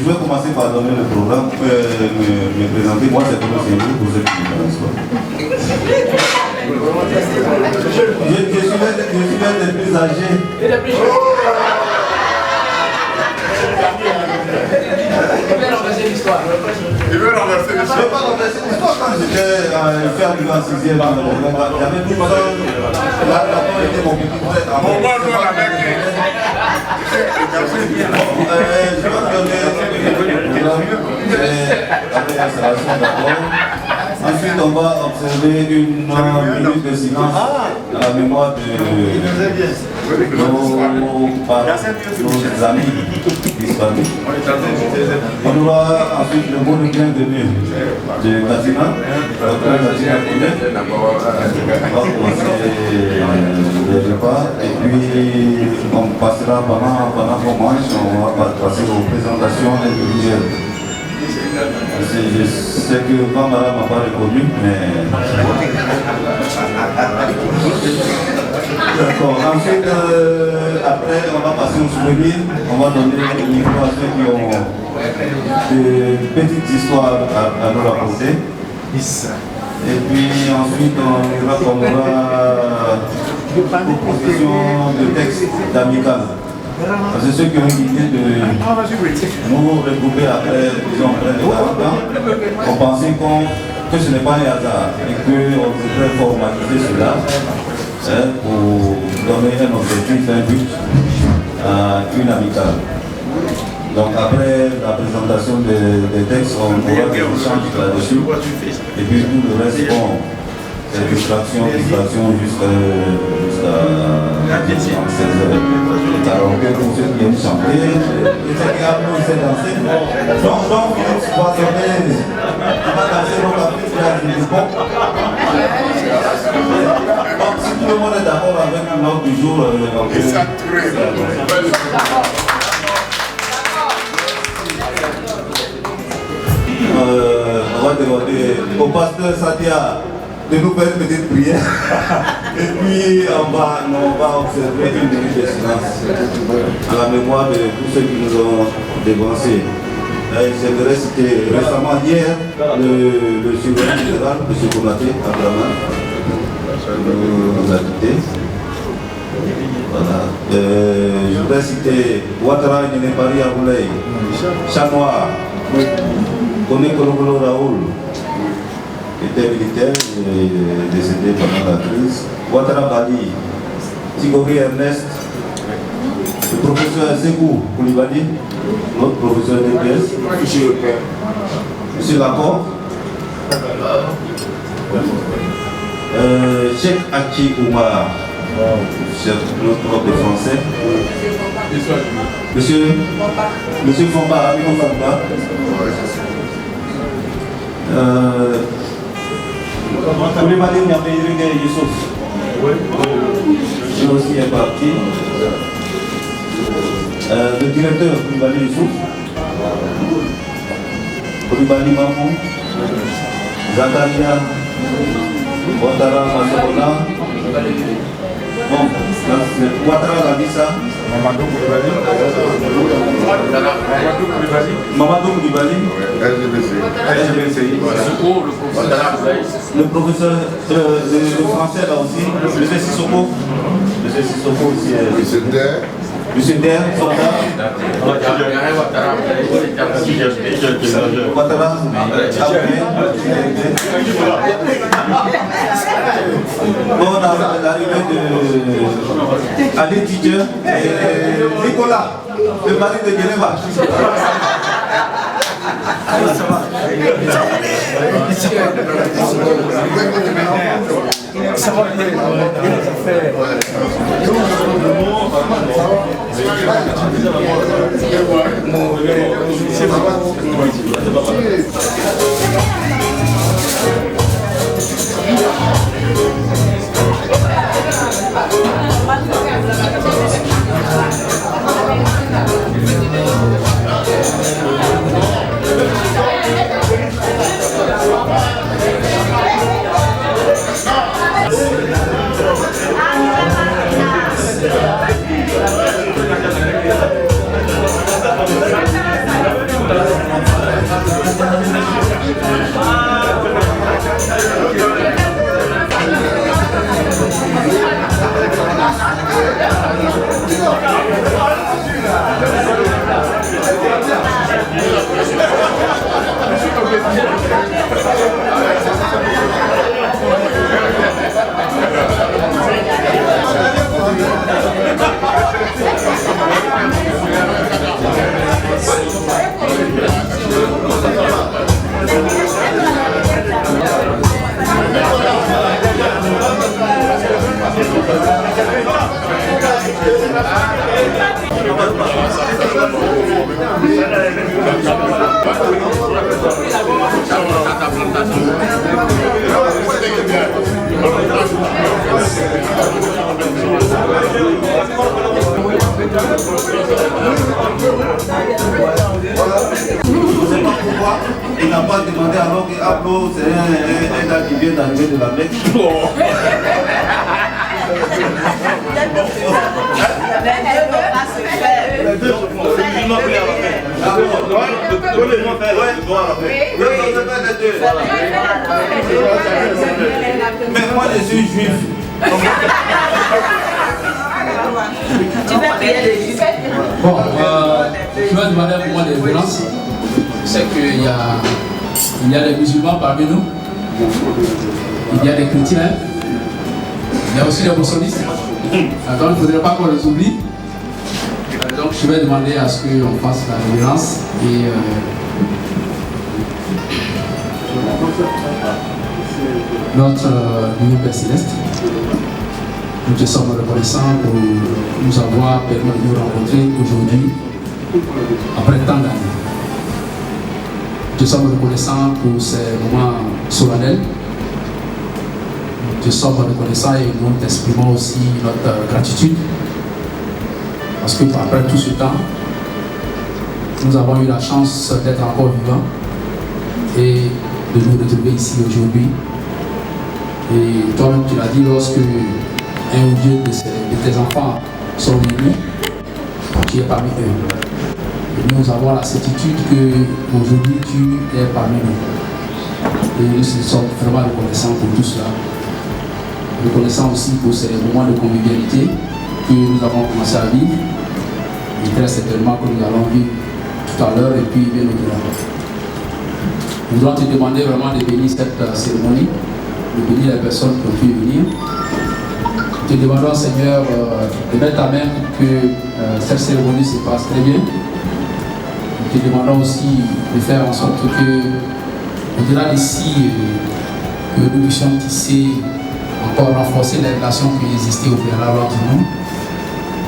vais commencer par donner le programme, me présenter. Moi, c'est Thomas Seymour, pour ceux qui ne connaissent pas. Je suis l'un des plus âgés. Il veut renverser l'histoire. Je ne veux pas renverser l'histoire. Quand j'étais fait arriver en 6e, il y avait tout ça. Là, était mon petit frère. Mon bon doigt la mec. Je vais donner après l'installation d'abord. Ensuite, on va observer une minute de silence à la mémoire de nos amis disparus. On aura ensuite le mot de bienvenue de Katina. Après Katina Poulet, on va commencer les repas et puis on passera pendant qu'on mange, on va passer aux présentations individuelles. Je sais que Bambara m'a pas reconnu, mais... D'accord. Ensuite, après, on va passer au souvenir. On va donner le micro à ceux qui ont des petites histoires à nous raconter. Et puis ensuite, on ira comme proposition de texte d'amical. C'est ceux qui ont l'idée de nous regrouper après, disons, près de 40 ans. On pensait que ce n'est pas un hasard et qu'on devrait formaliser cela pour donner un objectif, un but à une amicale. Donc après la présentation des textes, on aura des échanges là-dessus. Et puis tout le reste, bon, c'est distraction jusqu'à 16h. Alors que pour ceux qui aiment chanter, et ceux qui aiment danser, donc Philippe Poissonnet, on va danser dans la piste là, du bon. Donc si tout le monde est d'accord avec l'ordre du jour, on va demander au pasteur Sadia de nous faire une petite prière. Et puis on va observer une minute de silence à la mémoire de tous ceux qui nous ont dévancés. J'aimerais citer récemment hier le surveillant général, M. Konaté Abraman, nous a quitté. Voilà. Je voudrais citer Ouattara Ninepari Aboulay, Chanois, Kone Kolokolo Raoul, qui était militaire et décédé pendant la crise. Ouattara Bali, Tigori Ernest, le professeur Sekou Koulibaly, notre professeur d'EPS, M. Lacor, Cheikh Aki Oumar, notre prof de français, Monsieur Fomba, Amino Fomba, Koulibaly Nyabéirige Youssouf, lui aussi est parti. Le directeur Koulibaly Youssouf, Koulibaly Mamou, Zakaria, Ouattara Massouna, bon, c'est Ouattara Labissa, Mamadou Koulibaly, le professeur de français là aussi, M. Sissoko aussi est... Monsieur Der, Ouattara, bon, on a l'arrivée de Ali Teacher et Nicolas, le mari de Geneva. Ça va bien. sais pas pourquoi il n'a pas demandé alors que Ablo c'est un gars qui vient d'arriver de la Mecque. Mais moi je suis juif. Bon, je vais demander pour moi des violences. Je sais qu'il y a des musulmans parmi nous, il y a des chrétiens, il y a aussi des bolsonistes. Alors il ne faudrait pas qu'on les oublie. Donc je vais demander à ce qu'on fasse la violence et notre nouveau Père Céleste. Nous te sommes reconnaissants pour nous avoir permis de nous rencontrer aujourd'hui, après tant d'années. Nous te sommes reconnaissants pour ces moments solennels. Nous te sommes reconnaissants et nous t'exprimons aussi notre gratitude. Parce que après tout ce temps, nous avons eu la chance d'être encore vivants et de nous retrouver ici aujourd'hui. Et toi-même, tu l'as dit, lorsque un ou deux de tes enfants sont réunis, tu es parmi eux. Et nous avons la certitude qu'aujourd'hui tu es parmi nous. Et nous sommes vraiment reconnaissants pour tout cela. Reconnaissants aussi pour ces moments de convivialité que nous avons commencé à vivre. Et très certainement que nous allons vivre tout à l'heure et puis bien au-delà. Nous devons te demander vraiment de bénir cette cérémonie, de bénir les personnes qui ont pu venir. Nous te demandons, Seigneur, de mettre ta main pour que cette cérémonie se passe très bien. Nous te demandons aussi de faire en sorte que, au-delà d'ici, que nous puissions tisser, encore renforcer les relations qui existaient au préalable entre nous,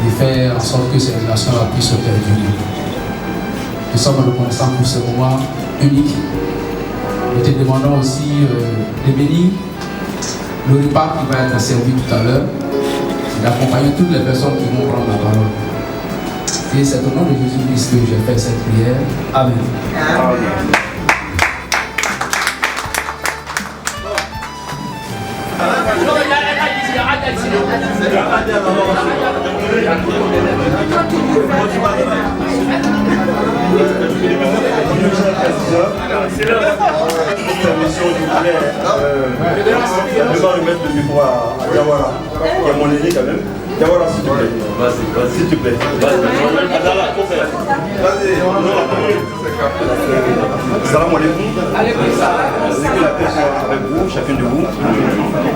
et faire en sorte que ces relations-là puissent se perdurer. Nous sommes reconnaissants pour ce moment unique. Nous te demandons aussi de bénir le repas qui va être servi tout à l'heure et d'accompagner toutes les personnes qui vont prendre la parole. Et c'est au nom de Jésus-Christ que j'ai fait cette prière. Amen. Amen. Devant le mettre le micro à Diawara, qui est mon aîné quand même. Diawara, s'il te plaît. Vas-y, s'il te plaît. Salam alaikum. Que la paix soit avec vous, chacun de vous.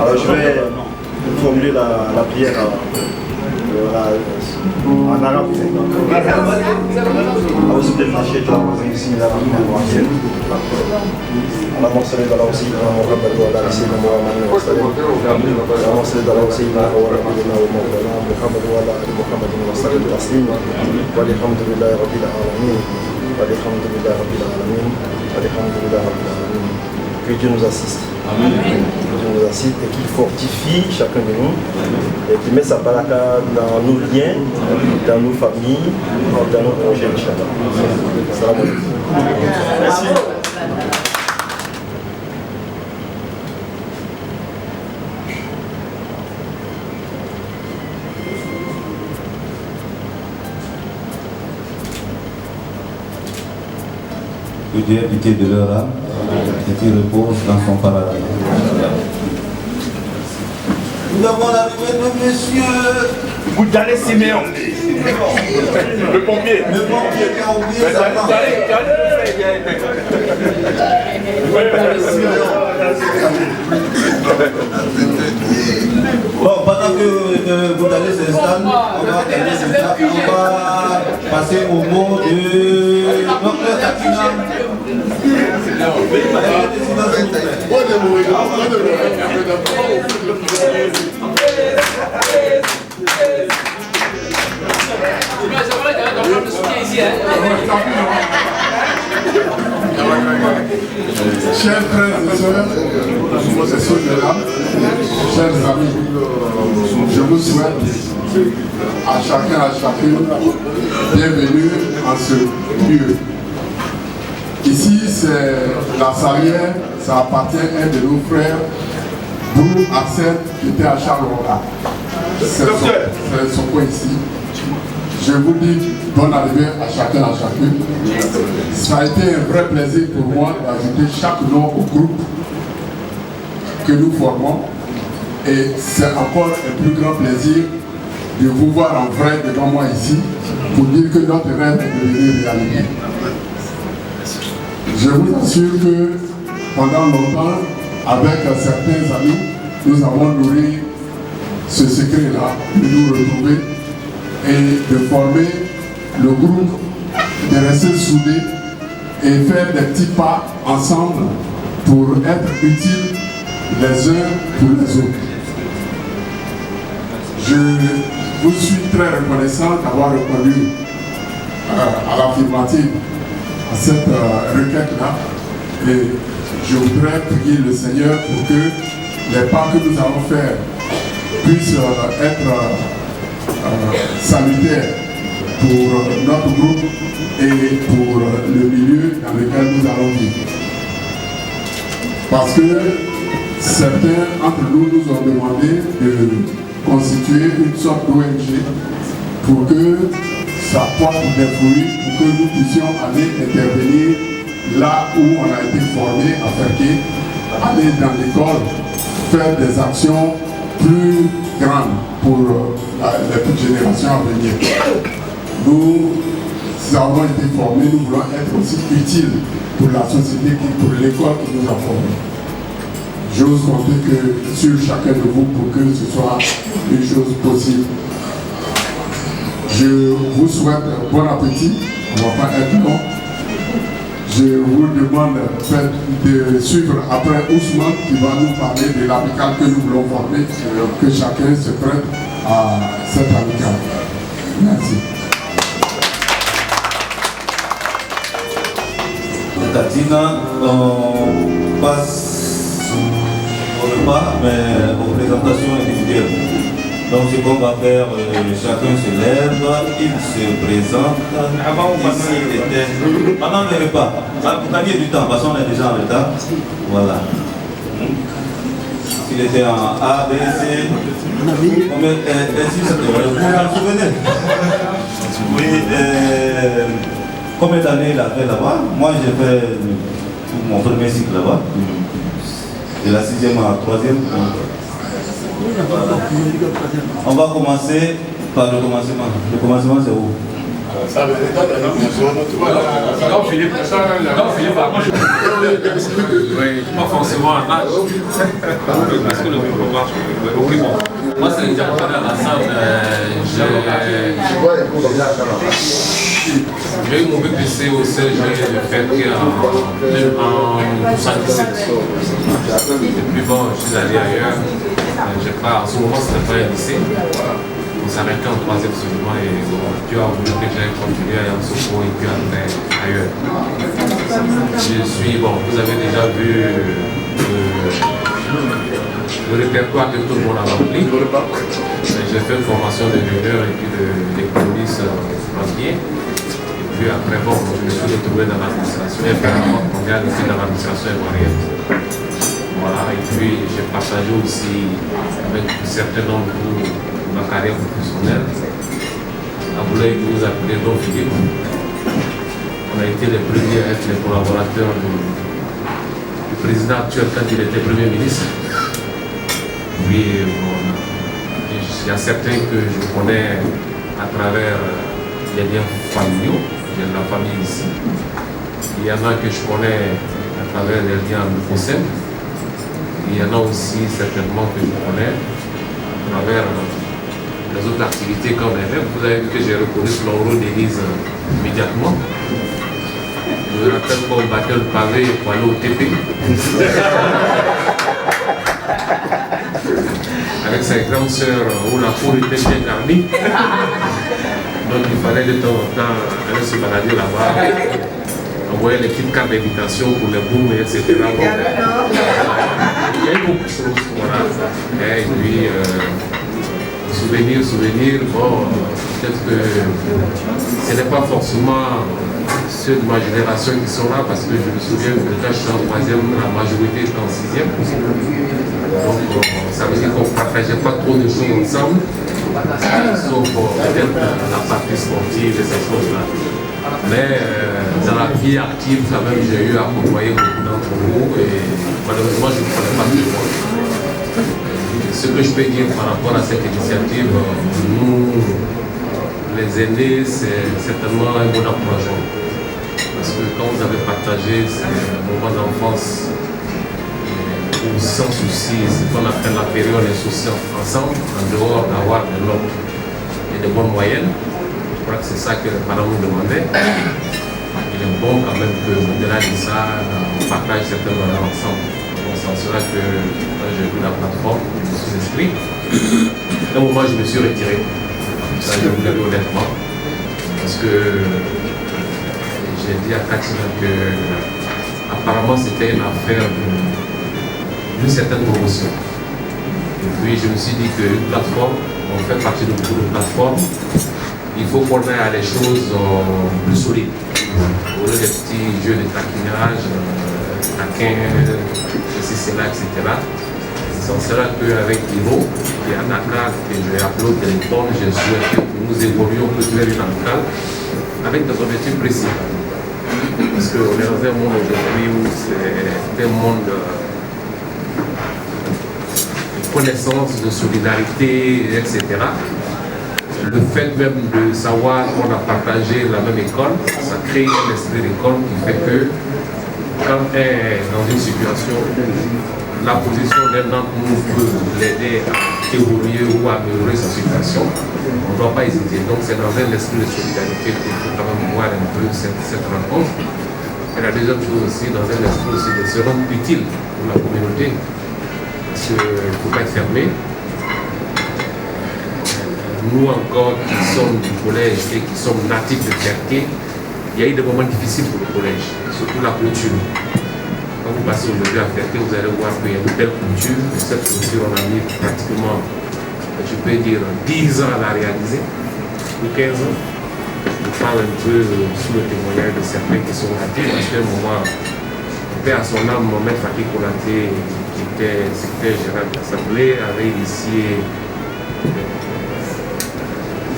Alors je vais formuler la prière en arabe. اللهم صل على سيدنا محمد وعلى ال سيدنا محمد وسلم اللهم صل على سيدنا ونبينا ومولانا محمد وعلى ال محمد وسلم تسليما والحمد لله رب العالمين والحمد لله رب العالمين والحمد لله رب العالمين. Que Dieu nous assiste. Amen. Que Dieu nous assiste et qu'il fortifie chacun de nous et qu'il met sa baraka dans nos liens, dans nos familles, dans nos projets. Salam alaikum. Merci. Que Dieu ait pitié de leur âme et qu'ils reposent dans son paradis. Nous avons l'arrivée de monsieur Boudalé Siméon. Le pompier. Le pompier qui a oublié sa femme. Bon, pendant que Boudalé s'installe, on va passer au mot de Dr Katina. Chers frères et sœurs, chers amis, je vous souhaite à chacun, à chacune, bienvenue en ce lieu. Ici, c'est la Salière, ça appartient à un de nos frères, Brou Arsène, qui était à Charleroi. C'est son coin ici. Je vous dis bonne arrivée à chacun, à chacune. Ça a été un vrai plaisir pour moi d'ajouter chaque nom au groupe que nous formons. Et c'est encore un plus grand plaisir de vous voir en vrai devant moi ici pour dire que notre rêve est devenu réalité. Je vous assure que pendant longtemps, avec certains amis, nous avons nourri ce secret-là, de nous retrouver et de former le groupe, de rester soudés et faire des petits pas ensemble pour être utiles les uns pour les autres. Je vous suis très reconnaissant d'avoir répondu à l'affirmative à cette requête-là et je voudrais prier le Seigneur pour que les pas que nous allons faire puissent être salutaires pour notre groupe et pour le milieu dans lequel nous allons vivre. Parce que certains entre nous nous ont demandé de constituer une sorte d'ONG pour que ça porte des fruits, pour que nous puissions aller intervenir là où on a été formé à Ferké, aller dans l'école, faire des actions plus grandes pour les petites générations à venir. Nous avons été formés, nous voulons être aussi utiles pour la société, pour l'école qui nous a formés. J'ose compter que sur chacun de vous pour que ce soit une chose possible. Je vous souhaite bon appétit, on ne va pas être long. Je vous demande de suivre après Ousmane qui va nous parler de l'amicale que nous voulons former, que chacun se prête à cette amicale. Merci. Katina, on passe au repas, mais aux présentations individuelles. Donc ce qu'on va faire, chacun se lève, il se présente. Ici, il était pendant le repas. Pour gagner du temps, parce qu'on est déjà en retard. Voilà. Il était en A, B, C. Combien d'années il a fait là-bas? Moi j'ai fait mon premier cycle là-bas. De la 6e à la 3e. Voilà. On va commencer par le commencement. Le commencement c'est où? Non, Philippe, pas forcément un âge. Parce que le programme, moi c'est déjà à la salle. J'ai eu mon BPC au CG de Ferké en 1977. Depuis bon, je suis allé ailleurs. En ce moment, ce n'était pas un lycée. On s'arrêtait en 3e seulement et Dieu a voulu que j'aille continuer à Yamoussoukro et puis après ailleurs. Je suis, vous avez déjà vu le répertoire que tout le monde a rempli. J'ai fait une formation d'ingénieur et puis d'économiste banquier. Et puis après, je me suis retrouvé dans l'administration et puis mondiale ici dans l'administration ivoirienne. Voilà, et puis j'ai partagé aussi avec certains d'entre vous ma carrière professionnelle. À Boulaye, vous vous appelez Don Philippe. On a été les premiers à être les collaborateurs du président actuel quand il était Premier ministre. Puis il y a certains que je connais à travers les liens familiaux, j'ai de la famille ici. Il y en a que je connais à travers les liens français. Il y en a aussi certainement que je connais à travers les autres activités comme élève. Vous avez vu que j'ai reconnu le rôle d'Élise immédiatement. Je me rappelle qu'on battait le pavé pour aller au TP. Avec sa grande sœur où la cour était bien garnie. Donc il fallait de temps en temps aller se balader là-bas, envoyer les petites cartes d'invitation pour les booms, etc. Bon, il y a eu beaucoup de choses, voilà. Et puis, souvenir, bon, peut-être que ce n'est pas forcément ceux de ma génération qui sont là, parce que je me souviens que quand j'étais en 3e, la majorité était en 6e. Donc ça veut dire qu'on ne partageait pas trop de choses ensemble, sauf peut-être la partie sportive et ces choses-là. Mais dans la vie active, quand même, j'ai eu à côtoyer beaucoup d'entre vous et malheureusement, je ne connais pas tout le monde. Ce que je peux dire par rapport à cette initiative, nous, les aînés, c'est certainement un bon encouragement. Parce que quand vous avez partagé ces moments d'enfance sans souci, ce qu'on appelle la période insouciante ensemble, en dehors d'avoir de notes et de bonnes moyennes, je crois que c'est ça que les parents nous demandaient. Il est bon quand même qu'au-delà de ça, on partage certaines valeurs ensemble. C'est en cela que quand j'ai vu la plateforme, je me suis inscrit. À un moment, je me suis retiré. Ça, je vous le dis honnêtement. Parce que j'ai dit à Katina que apparemment c'était une affaire d'une certaine promotion. Et puis je me suis dit qu'une plateforme, on fait partie de beaucoup de plateformes, il faut qu'on aille à des choses plus solides. Au lieu des petits jeux de taquinage, taquin, ceci, cela, etc. C'est en cela qu'avec Ivo, il y a un ACAL que je vais appeler au téléphone, j'ai souhaité que nous évoluions plus vers une ACAL avec des objectifs précis. Parce qu'on est dans un monde aujourd'hui où c'est un monde de connaissance, de solidarité, etc. Le fait même de savoir qu'on a partagé la même école, ça crée un esprit d'école qui fait que quand on est dans une situation, la position d'un d'entre nous peut l'aider à évoluer ou à améliorer sa situation, on ne doit pas hésiter. Donc c'est dans un esprit de solidarité qu'il faut quand même voir un peu cette rencontre. Et la deuxième chose aussi, dans un esprit aussi de se rendre utile pour la communauté. Parce qu'il ne faut pas être fermé. Nous encore qui sommes du collège et qui sommes natifs de Fierté, il y a eu des moments difficiles pour le collège, surtout la clôture. Quand vous passez aujourd'hui à Fierté, vous allez voir qu'il y a une belle clôture. Cette clôture, on a mis pratiquement, je peux dire, 10 ans à la réaliser, ou 15 ans. Je parle un peu sous le témoignage de certains qui sont ratés, parce qu'à un moment, paix à son âme, mon maître Faki Konaté, qui était secrétaire général de l'Assemblée, avait initié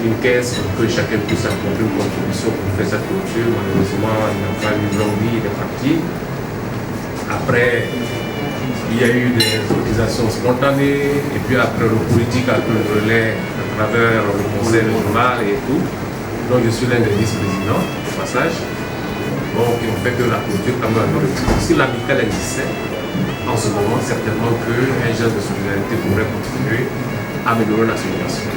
une caisse pour que chacun puisse apporter une contribution pour faire cette clôture. Malheureusement, il n'a pas eu l'envie, il est parti. Après, il y a eu des organisations spontanées, et puis après, le politique a pris le relais à travers le conseil régional et tout. Donc, je suis l'un des vice-présidents, au passage. Donc, on fait que la clôture, quand même, si l'amicale existait, en ce moment, certainement qu'un geste de solidarité pourrait continuer à améliorer la situation.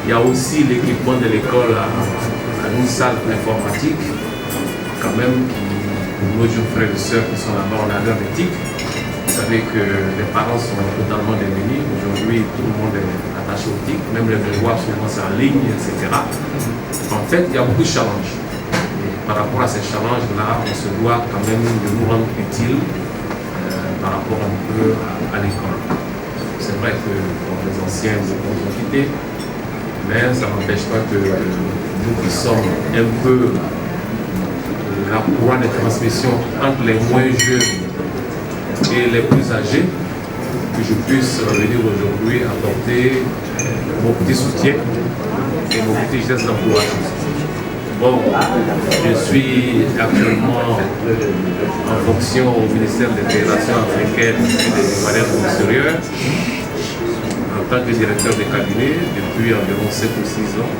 Il y a aussi l'équipement de l'école à une salle informatique, quand même, pour nos jeunes frères et sœurs qui sont là-bas, on a leur éthique. Vous savez que les parents sont totalement démunis. Aujourd'hui, tout le monde est attaché au TIC, même les devoirs souvent c'est en ligne, etc. En fait, il y a beaucoup de challenges. Et par rapport à ces challenges-là, on se doit quand même de nous rendre utiles par rapport un peu à l'école. C'est vrai que les anciens ont quitté, mais ça n'empêche pas que nous qui sommes un peu la courroie de transmission entre les moins jeunes et les plus âgés, que je puisse venir aujourd'hui apporter mon petit soutien et mon petit geste d'encouragement. Bon, je suis actuellement en fonction au ministère des Relations africaines et des Manières extérieures en tant que directeur de cabinet depuis environ 7 ou 6 ans.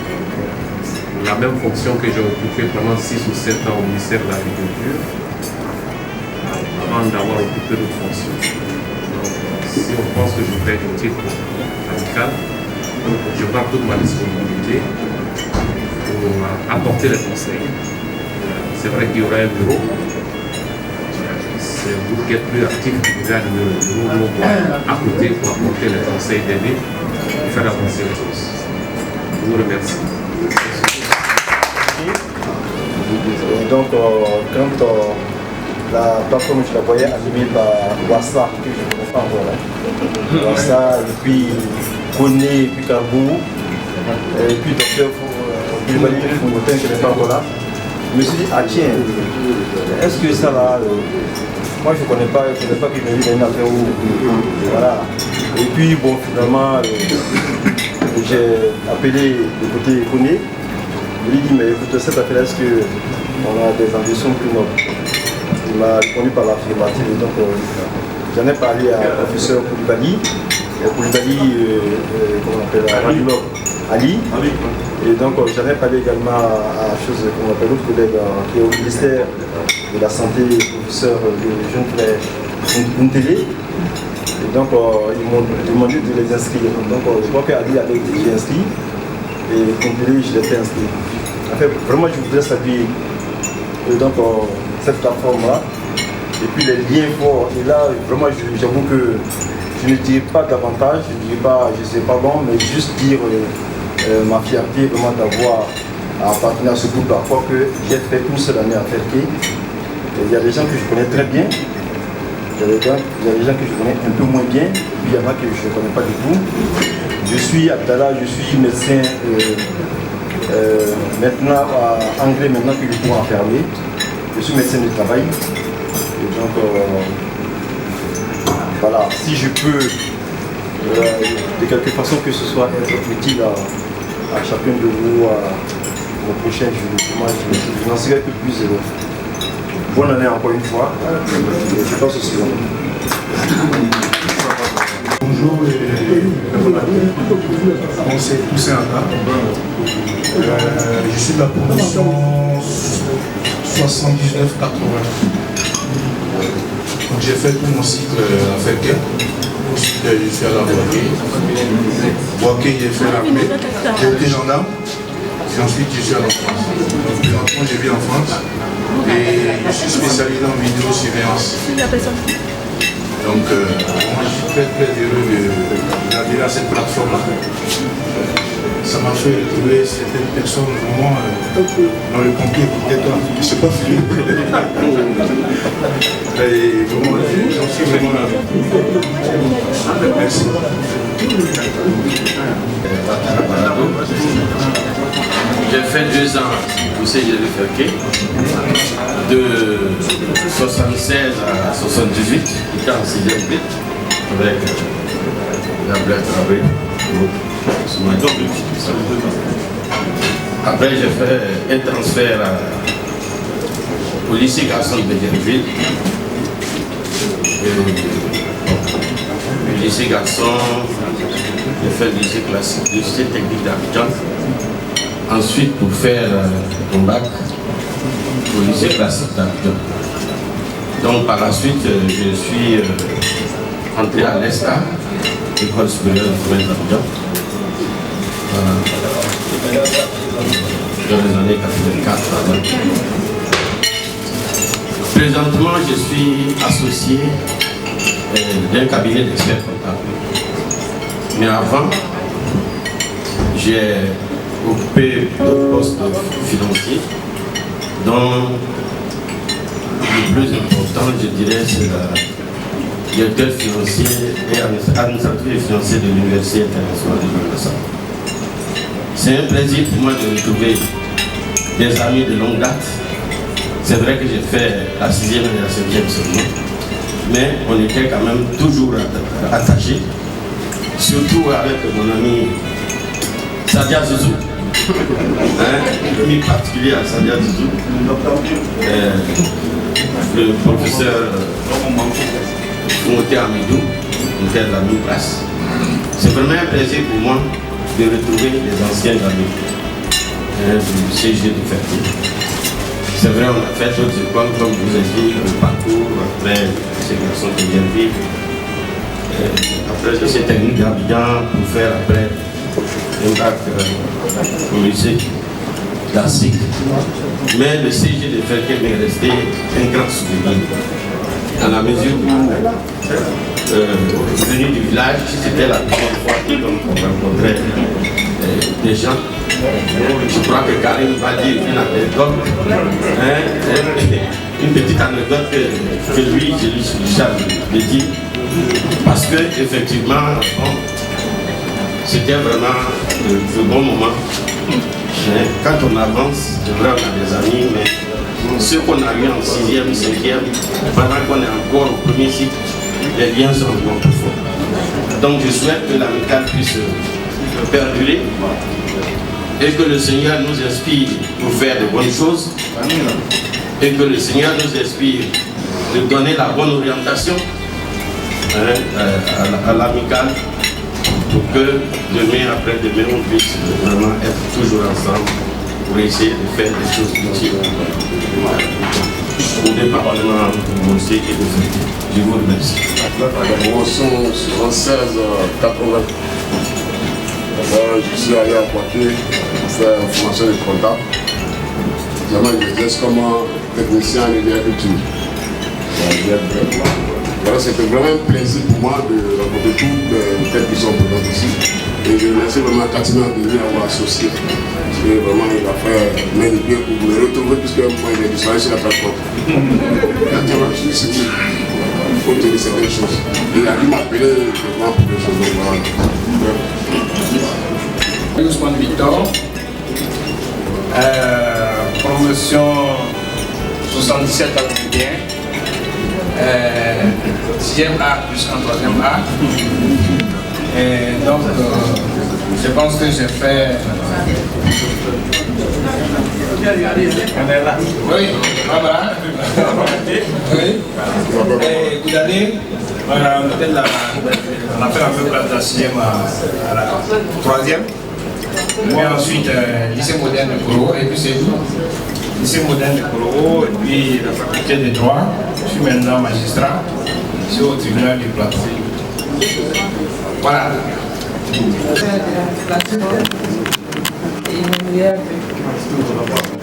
La même fonction que j'ai occupée pendant 6 ou 7 ans au ministère de l'Agriculture avant d'avoir occupé d'autres fonctions. Donc, si on pense que je peux être utile pour l'AMICAL, je prends toute ma disponibilité pour apporter les conseils. C'est vrai qu'il y aura un bureau. C'est vous qui êtes plus actif que vous allez le bureau à côté pour apporter les conseils d'aider et faire avancer les choses. Je vous remercie. donc, quand la plateforme, je la voyais animée par Wassa, que je ne connais pas encore. Hein. Wassa, et puis Koné, et puis Karbou, et puis Docteur Koulibaly, je ne connais pas encore là. Je me suis dit, ah tiens, est-ce que ça va moi je ne connais pas qu'il me dit une affaire où. Voilà. Et puis bon, finalement, j'ai appelé le côté Koné. Je lui ai dit, mais écoute, cette affaire, est-ce qu'on a des ambitions plus nobles? Il m'a répondu par l'affirmative. Donc j'en ai parlé à un professeur Koulibaly. Koulibaly, comment on appelle, radiologue Ali. Et donc j'en ai parlé également à chose qu'on appelle l'autre collègue qui est au ministère de la Santé, professeur de jeune frère Ntélé. Et donc ils m'ont demandé de les inscrire. Donc je crois qu'Ali avait été inscrit et Ntélé, je l'ai fait inscrire. En fait, vraiment je voudrais saluer donc, cette plateforme-là. Et puis les liens forts. Et là, vraiment, j'avoue que je ne dirais pas davantage, je ne dirais pas, je ne sais pas bon, mais juste dire ma fierté vraiment d'avoir appartenu à ce groupe-là. Quoique j'ai fait une seule année à Ferké. Il y a des gens que je connais très bien. Il y a des gens que je connais un peu moins bien. Et puis il y en a que je ne connais pas du tout. Je suis Abdallah, je suis médecin maintenant anglais, maintenant que le cours a fermé. Je suis médecin du travail. Et donc, voilà, si je peux, de quelque façon que ce soit être utile à chacun de vous, au prochain jour, je n'en serai que plus heureux. Bonne année encore une fois. Je pense que c'est bon. Bonjour et bonne année. C'est Toussaint Ata. Je suis de la promotion 79-80. Donc j'ai fait tout mon cycle à Ferké. Ensuite je suis à la Boaké, j'ai fait l'armée. J'ai été gendarme. Et ensuite je suis à l'enfance. Donc présentement je vis en France. Et je suis spécialisé en vidéosurveillance. Donc moi je suis très heureux d'adhérer à cette plateforme-là. Ça m'a fait retrouver certaines personnes vraiment dans le pompier, peut-être je ne sais pas filé. Et vraiment, j'en suis vraiment là. Merci. J'ai fait 2 ans au CG de Ferké, de 76 à 78, j'étais en 6e B, avec la Black Travail. Après, j'ai fait un transfert au lycée Garçon de Bédienville. Le lycée Garçon, j'ai fait le lycée classique, le lycée technique d'Abidjan. Ensuite, pour faire mon bac au lycée classique d'Abidjan. Donc, par la suite, je suis entré à l'ESTA, École supérieure de commerce d'Abidjan. Dans les années 84. Présentement, je suis associé d'un cabinet d'experts comptables. Mais avant, j'ai occupé d'autres postes financiers, dont le plus important, je dirais, c'est le directeur financier et administratif et financier de l'Université internationale de Manassas. C'est un plaisir pour moi de retrouver des amis de longue date. C'est vrai que j'ai fait la 6e et la 7e seulement, mais on était quand même toujours attachés, surtout avec mon ami Sadia Zouzou, ami particulier à Sadia Zouzou, le professeur Fonté Amidou, qui était de la même place. C'est vraiment un plaisir pour moi de retrouver les anciens amis du CG de Ferké. C'est vrai, on a fait d'autres écoles, comme je vous ai dit, le parcours, après ces garçons qui viennent vivre, après le lycée technique d'Abidjan, pour faire après un bac au lycée classique. Mais le CG de Ferké m'est resté un grand souvenir. À la mesure où, venu du village, c'était la première fois qu'on rencontrait des gens. Je crois que Karim va dire une anecdote, une petite anecdote que lui, je lui dit, parce que effectivement, bon, c'était vraiment le bon moment. Quand on avance, c'est vrai, on a des amis, mais ce qu'on a eu en 6e, 5e, pendant qu'on est encore au premier cycle, les liens sont encore plus forts. Donc je souhaite que l'amicale puisse perdurer et que le Seigneur nous inspire pour faire de bonnes choses et que le Seigneur nous inspire de donner la bonne orientation à l'amicale pour que demain, après-demain, on puisse vraiment être toujours ensemble pour essayer de faire des choses utiles au département de Mossé et de Frédéric. Je vous remercie. La promotion sur 16 80. Je suis allé à Poitiers pour faire une formation de comptable. Je m'exerce comme technicien en agriculture. Voilà, c'était vraiment un plaisir pour moi de rencontrer toutes les qui sont présentes ici. Et je remercie vraiment Katina de venir avoir associé. Et vraiment, il a fait magnifique pour vous le retrouver, puisque moi, il est disparaît sur la plateforme. Katina, je suis dit, il faut tenir certaines choses. Il a dû m'appeler vraiment pour des choses. Ousmane Victor, promotion 77 à Londrien. 6e A plus un 3e A. Et donc, je pense que j'ai fait. Oui, voilà. Oui. Et Goudalé, on a fait un peu place de la 6e à la 3e. Mais ensuite, lycée moderne de Koro, et puis c'est tout. Lycée moderne de Koro, et puis la faculté de droit. Je suis maintenant magistrat, ici au tribunal du Plateau. Voilà.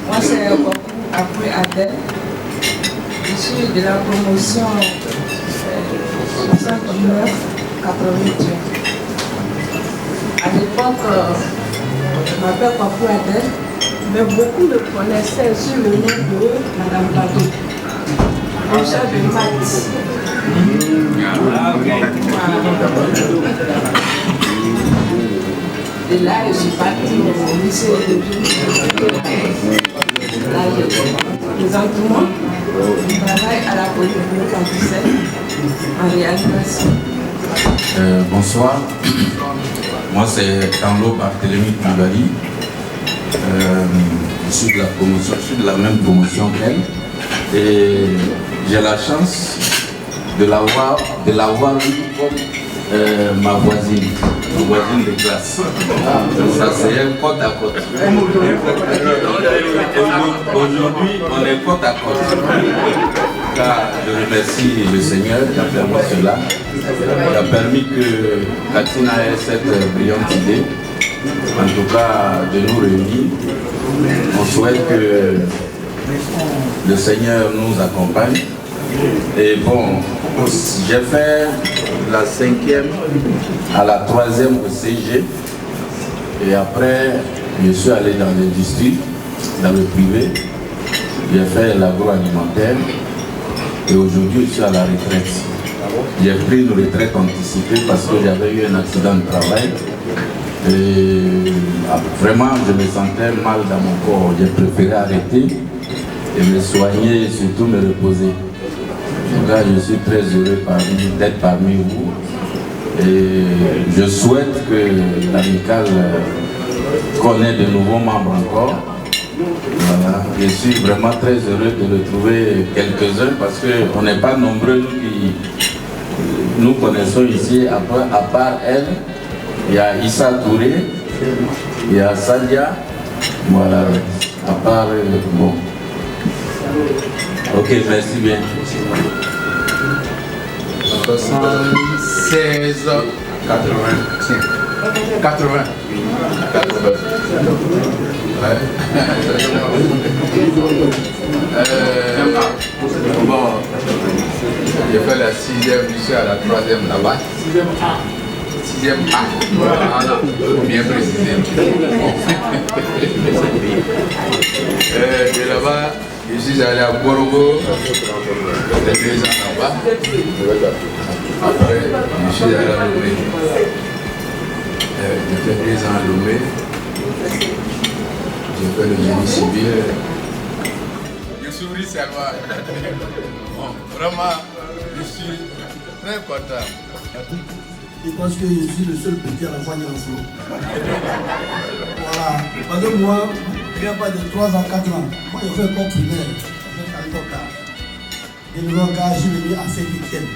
Moi, c'est après Adèle. Je suis de la promotion 69 88. À l'époque, je m'appelle Papou Adèle, mais beaucoup me connaissaient sur le nom de Madame Plateau. Professeur de maths. Et là, je suis partie au lycée de là, présentement, je travaille à la Polytechnique en 17 en réanimation. Bonsoir, moi c'est Tanlo Barthélemy Koulibaly. Je suis de la même promotion qu'elle et j'ai la chance de l'avoir eue comme ma voisine de classe. Ça c'est un côte à côte. Aujourd'hui on est côte à côte. Car je remercie le Seigneur qui a permis cela, qui a permis que Katina ait cette brillante idée, en tout cas de nous réunir. On souhaite que le Seigneur nous accompagne. Et bon, j'ai fait la 5e à la 3e au CG. Et après, je suis allé dans l'industrie, dans le privé. J'ai fait l'agroalimentaire. Et aujourd'hui, je suis à la retraite. J'ai pris une retraite anticipée parce que j'avais eu un accident de travail. Et vraiment, je me sentais mal dans mon corps. J'ai préféré arrêter et me soigner et surtout me reposer. Là, je suis très heureux d'être parmi vous. Et je souhaite que l'amicale connaisse de nouveaux membres encore. Voilà. Je suis vraiment très heureux de retrouver quelques-uns parce qu'on n'est pas nombreux qui nous connaissons ici. À part elle, il y a Issa Touré, il y a Sadia, voilà, à part bon. Ok, merci bien. 76 80. 80. Ouais. Bon, j'ai fait la 6e, je suis à la 3e là-bas. 6e A. Voilà, bien précisé. Bon. suis allé à Borogo, j'ai fait 2 ans là-bas. Après, je suis allé à Lomé. J'ai fait 2 ans à Lomé. J'ai fait le génie civil. Je souris seulement. Bon, vraiment, je suis très content. Je pense que je suis le seul petit à la fois dans le flot. Voilà. Parce que moi, il n'y a pas de 3 ans, 4 ans. Moi, je fais école primaire. Je fais Kalitoka. Et le cas, je suis venu à Saint-Étienne.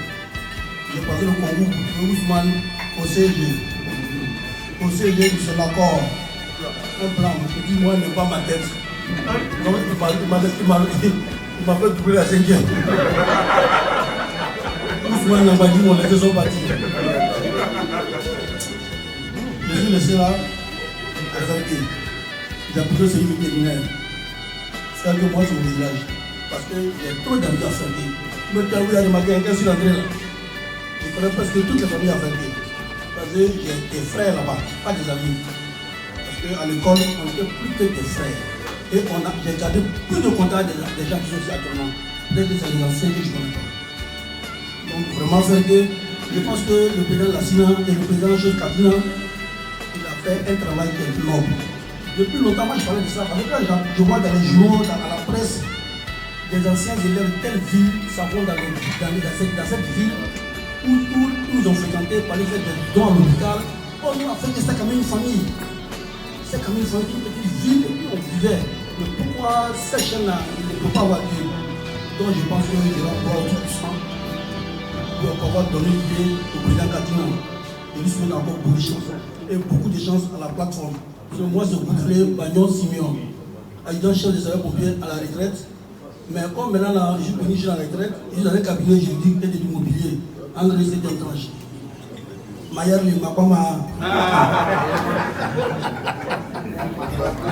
J'ai passé le concours pour Ousmane au CG. Au CG, c'est l'accord. Un plan. Je dis, moi, je n'ai pas ma tête. Donc, il m'a fait doubler la 5e. Ousmane n'a pas dit, mon lettre sont partis. Je suis laissé là, à Zanké. J'ai plutôt essayé le vétérinaire. C'est que moi, c'est mon village. Parce qu'il y a trop d'amis à Zanké. Mais quand vous avez remarqué, quand je suis rentré là, je connais presque toutes les familles à Zanké. Parce que j'ai des frères là-bas, pas des amis. Parce qu'à l'école, on était plus que des frères. Et j'ai gardé plus de contacts des gens qui sont ici actuellement. Peut-être que c'est les anciens que je ne connais pas. Donc vraiment Zanké, je pense que le président Lassina et le président Joseph Kabila, il a fait un travail qui est noble. Depuis longtemps, moi je parlais de ça, parce que quand je vois dans les journaux, dans la presse, des anciens élèves de telle ville s'en vont dans cette ville où ils ont fréquenté pour aller faire des dons à l'hôpital. Oh non, en fait, c'est quand même une famille. C'est quand même une famille, une petite ville, et puis on vivait. Mais pourquoi ces chaînes-là, ils ne peuvent pas avoir Dieu? Donc je pense qu'il va pouvoir tout puissant pour pouvoir donner l'idée au président Katina. Et lui souhaite encore beaucoup de chance. Et beaucoup de chance à la plateforme. Parce que moi, c'est Godfrey Bagnon Simeon, adjudant-chef des sapeurs-pompiers à la retraite. Mais comme maintenant, là, je suis venu à la retraite, je suis dans un cabinet juridique et de l'immobilier. Engrais, c'est un tranche.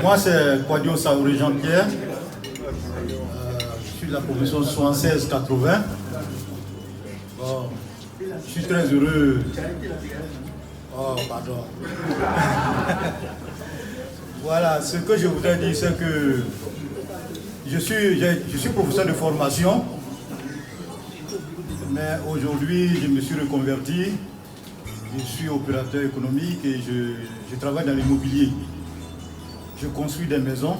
Moi, c'est Quadio Saouri Jean-Pierre. Je suis de la promotion 76-80. Bon, je suis très heureux. Oh, pardon. Voilà, ce que je voudrais dire, c'est que je suis professeur de formation, mais aujourd'hui, je me suis reconverti. Je suis opérateur économique et je travaille dans l'immobilier. Je construis des maisons.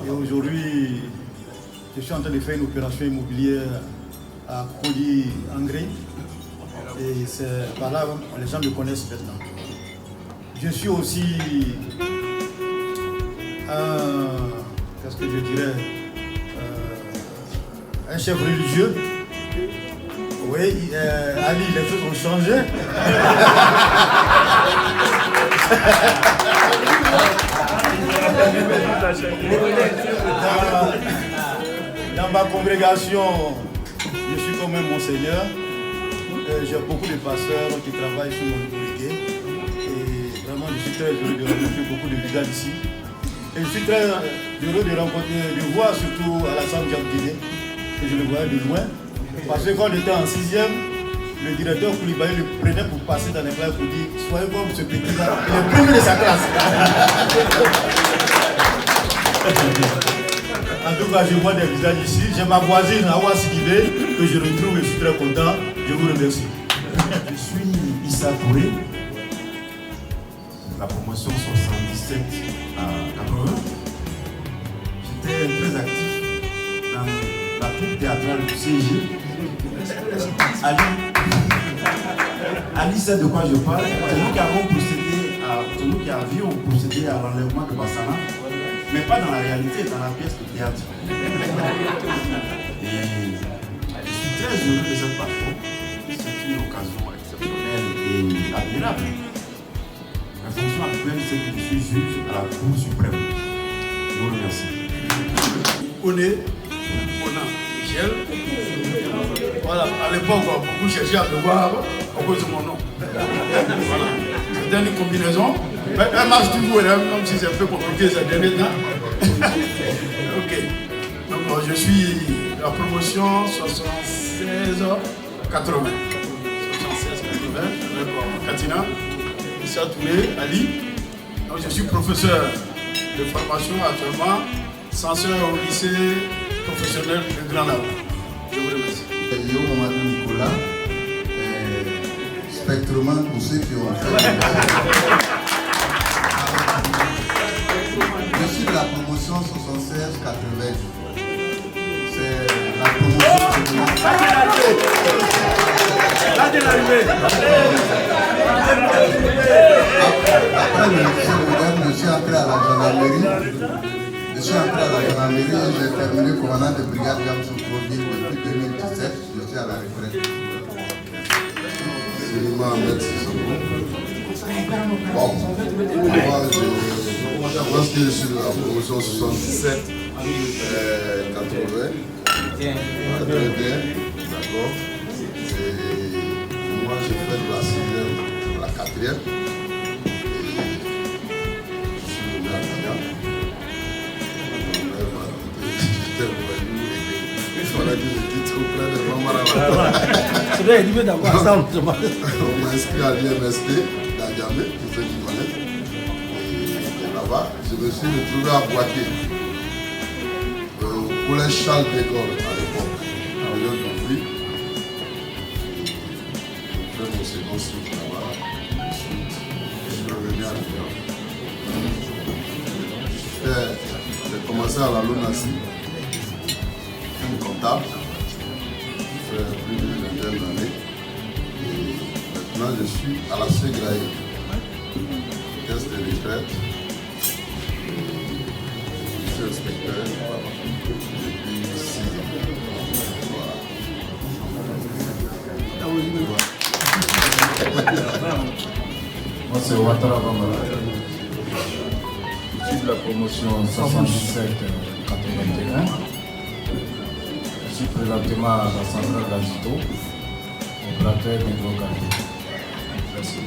Et aujourd'hui, je suis en train de faire une opération immobilière à Kodi Angre. Et c'est par là que les gens me connaissent maintenant. Je suis aussi qu'est-ce que je dirais, un chef religieux. Oui, Ali, les choses ont changé. Dans ma congrégation, je suis comme un monseigneur. J'ai beaucoup de pasteurs qui travaillent sur mon autorité. Et vraiment, je suis très heureux de rencontrer beaucoup de visages ici. Et je suis très heureux de voir surtout Alassane Diakité, que je le voyais de loin. Parce que quand on était en 6e, le directeur Koulibaly le prenait pour passer dans les classes pour dire « Soyez comme ce petit-là, il est le premier de sa classe ». En tout cas, je vois des visages ici. J'ai ma voisine Awa Sidibé que je retrouve et je suis très content. Je vous remercie. Je suis Issa Touré, la promotion 77 à 80. J'étais très actif dans la troupe théâtrale du CG. Ali sait de quoi je parle. C'est nous qui avions procédé à l'enlèvement de Bassana, mais pas dans la réalité, dans la pièce de théâtre. Et je suis très heureux de cette plateforme. C'est une occasion exceptionnelle et admirable. La fonction actuelle, c'est que je suis juge à la Cour suprême. Je vous remercie. Oné, Ona, Michel. Voilà, à l'époque, beaucoup cherchaient à me voir à cause de mon nom. Voilà, c'était une combinaison. Mais elle marche toujours, même si c'est un peu compliqué ces derniers temps. Ok. Donc, je suis la promotion 76-80. 76-80, avec Katina, Issa Touré, Ali. Donc, je suis professeur de formation actuellement, censeur au lycée professionnel de Grand Lac. Je vous remercie. Yo, Mamadou Nicolas, spectrement pour ceux qui ont fait. Je suis de la promotion 76-80. C'est la promotion de Après le lycée moderne, je suis entré à la gendarmerie. Je suis entré à la gendarmerie et j'ai terminé commandant de brigade Gamsou-Proville depuis 2017. Je suis à la retraite. C'est l'imam Ahmed Sissoko. Bon, moi, je pense que je suis de la promotion 77-80. D'accord. Moi, j'ai fait de la 6e à la 4e. C'est vrai, il veut d'avoir ça. On m'a inscrit à l'IMST d'Adiamé, pour ceux qui connaissent. Et là-bas, je me suis retrouvé à Boaké, au collège Charles de Gaulle à l'époque. Je fais mon second cycle là-bas. Ensuite, je suis revenu à Lyon. J'ai commencé à la LONASI, comme comptable. J'ai fait plus d'une vingtaine d'années. Et maintenant, je suis à la Ségraïe, caisse de retraite. Je suis inspecteur depuis 6 ans. Voilà. Moi, c'est Ouattara Bambara. Je suis de la promotion 77-81. Je suis présentement à la centrale d'Azito, opérateur d'hydrocarbures. Merci.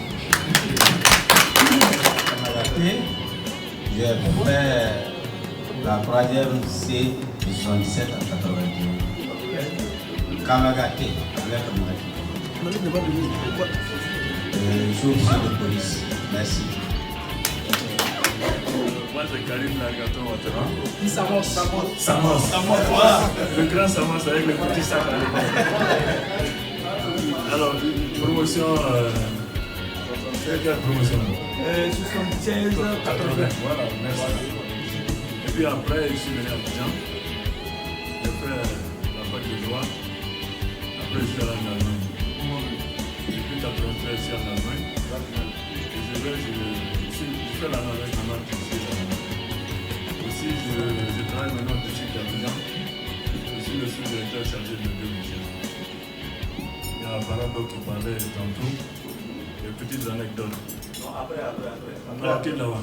J'ai fait la 3e C de 77 à 82. Kamagaté, avec moi. Je suis officier de police. Merci. Moi, c'est Karim Lagato Ouattara. Samos. Voilà. Le grand Samos avec le petit sac à l'époque. Alors, promotion. Quelle promotion 76, 80. Voilà, merci. Et puis après, je suis venu à Abidjan. J'ai fait la fac de droit. Après, je suis allé en Allemagne. Depuis 93, je suis en Allemagne. Et je fais la navette en Allemagne. Aussi, je travaille maintenant au district d'Abidjan. Je suis le sous-directeur chargé de biologie. Il y a Barado qui parlait tantôt. Des petites anecdotes. Non, après. Alors, qui là-bas?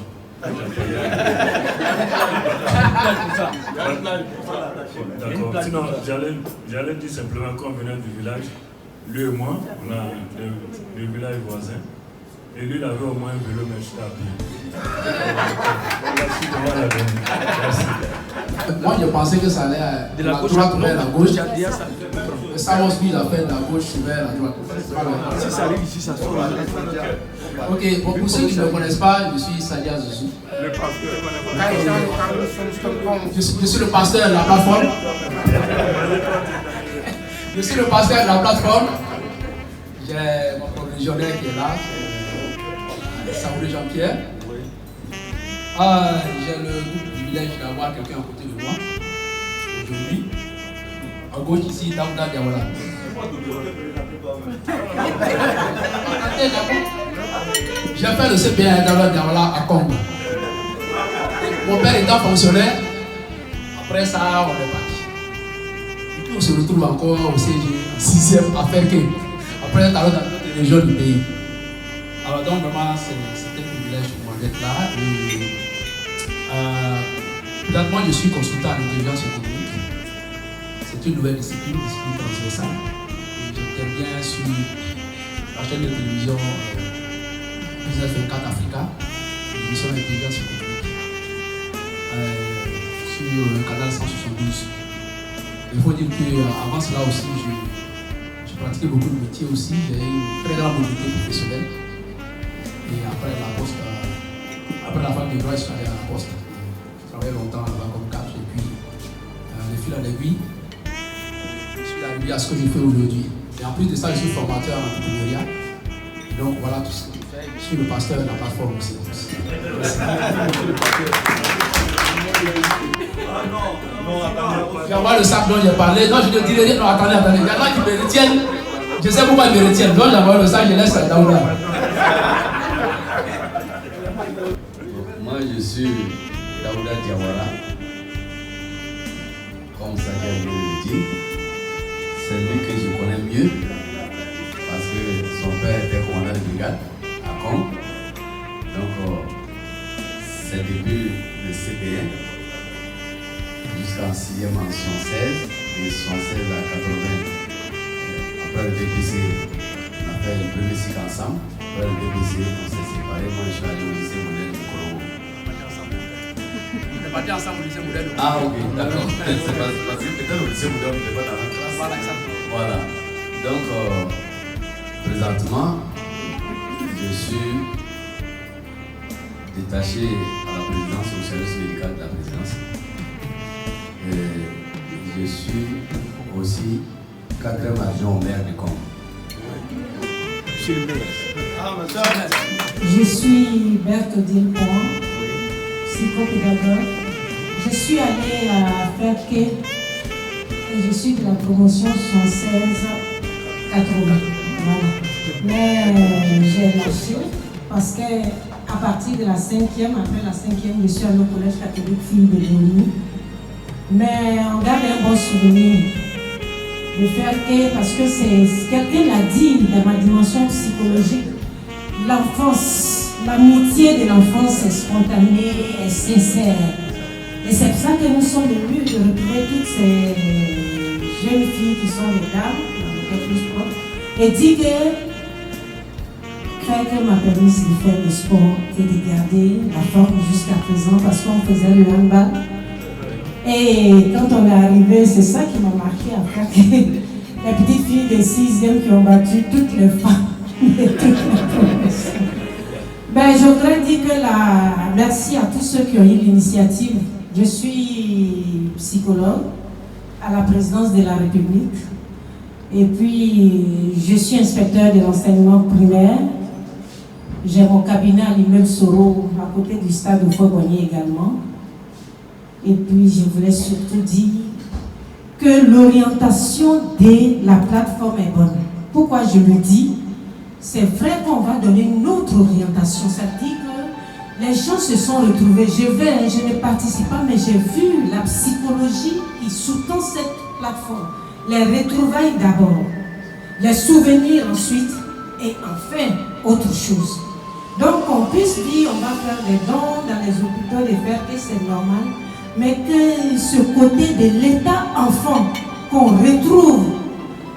D'accord. Sinon, j'allais dire simplement qu'on venait du village. Lui et moi, on a le village voisin. Et lui, il avait au moins un vélo, mais j'étais à pied. Moi, je pensais que ça allait de la droite vers la gauche. Ça aussi, il a fait de la gauche vers la droite. Si ça arrive ici, ça sort. Ok, bon, pour ceux qui ne me connaissent pas, je suis Sadia Zouzou. Je suis le pasteur de la plateforme. Je suis le pasteur de la plateforme. J'ai mon provisionnaire qui est là, Saoulé Jean-Pierre. J'ai le privilège d'avoir quelqu'un à côté de moi aujourd'hui. À gauche ici, Daouda Diawala. J'ai fait le CPA Daouda Diawala à Congo. Mon père étant fonctionnaire, après ça, on est parti. Et puis on se retrouve encore au CG, 6e à Ferke. Après, dans d'autres régions du pays. Alors donc vraiment, c'était un privilège pour moi d'être là. Moi, je suis consultant en intelligence économique. C'est une nouvelle discipline transversale. J'interviens sur la chaîne de télévision Business 24 Africa, l'émission d'intelligence économique, sur le canal 172. Il faut dire qu'avant cela aussi, j'ai pratiqué beaucoup de métiers aussi. J'ai eu une très grande mobilité professionnelle. Et après la poste, après la fin du droit, je suis allé à la poste. J'ai travaillé longtemps là-bas comme cadre et puis fil en aiguille, je suis arrivé à ce que je fais aujourd'hui. Et en plus de ça, je suis formateur en entrepreneuriat. Donc voilà tout ce que je fais. Je suis le pasteur de la plateforme aussi. Tu vas voir le sac dont j'ai parlé. Non, je te dirai rien. Non, attendez. Il y en a qui me retiennent. Je sais pourquoi ils me retiennent. Donc j'envoie le sac, je laisse à Daouda. Moi, je suis Daouda Diawara. Comme ça vient de le dire. C'est lui que je connais mieux. Parce que son père était commandant de brigade à Caen. Donc, c'est depuis le CPN jusqu'en 6e en 76 et 76 à 80. Après le DPC, on a fait le premier cycle ensemble. Après le DPC, on s'est séparés. Moi, je suis allé au lycée modèle de Colombo. On est partis ensemble au lycée modèle de Colombo. Ah, ok, d'accord. C'est parce que peut-être au lycée modèle, on n'était pas dans la classe. Voilà. Donc, présentement, je suis détaché à la présidence, au service médical de la présidence. Et je suis aussi 4e adjoint au maire de Congo. Je suis Berthe Odile Poin, psychopédagogue. Je suis allée à Ferke et je suis de la promotion 76-80. Voilà. Mais j'ai lâché parce qu'à partir de la 5e, après la 5e, je suis allée au collège catholique fille de Léonie. Mais on garde un bon souvenir de Ferke parce que quelqu'un l'a dit dans ma dimension psychologique. L'enfance, l'amitié de l'enfance est spontanée, est sincère. Et c'est pour ça que nous sommes venus de retrouver toutes ces jeunes filles qui sont les dames, dans le plus proche, et dit que Ferke m'a permis de faire le sport et de garder la forme jusqu'à présent parce qu'on faisait le handball. Et quand on est arrivé, c'est ça qui m'a marqué à Ferke. Les petites filles des 6e qui ont battu toutes les femmes de toutes les professions. Ben, je voudrais dire que merci à tous ceux qui ont eu l'initiative. Je suis psychologue à la présidence de la République. Et puis, je suis inspecteur de l'enseignement primaire. J'ai mon cabinet à l'immeuble Soro, à côté du stade de Fort-Boigny également. Et puis, je voulais surtout dire que l'orientation de la plateforme est bonne. Pourquoi je le dis? C'est vrai qu'on va donner une autre orientation. Ça dit que les gens se sont retrouvés. Je ne participe pas, mais j'ai vu la psychologie qui sous-tend cette plateforme. Les retrouvailles d'abord, les souvenirs ensuite, et enfin, autre chose. Donc, on puisse dire, on va faire des dons dans les hôpitaux, les faire que c'est normal, mais que ce côté de l'état enfant qu'on retrouve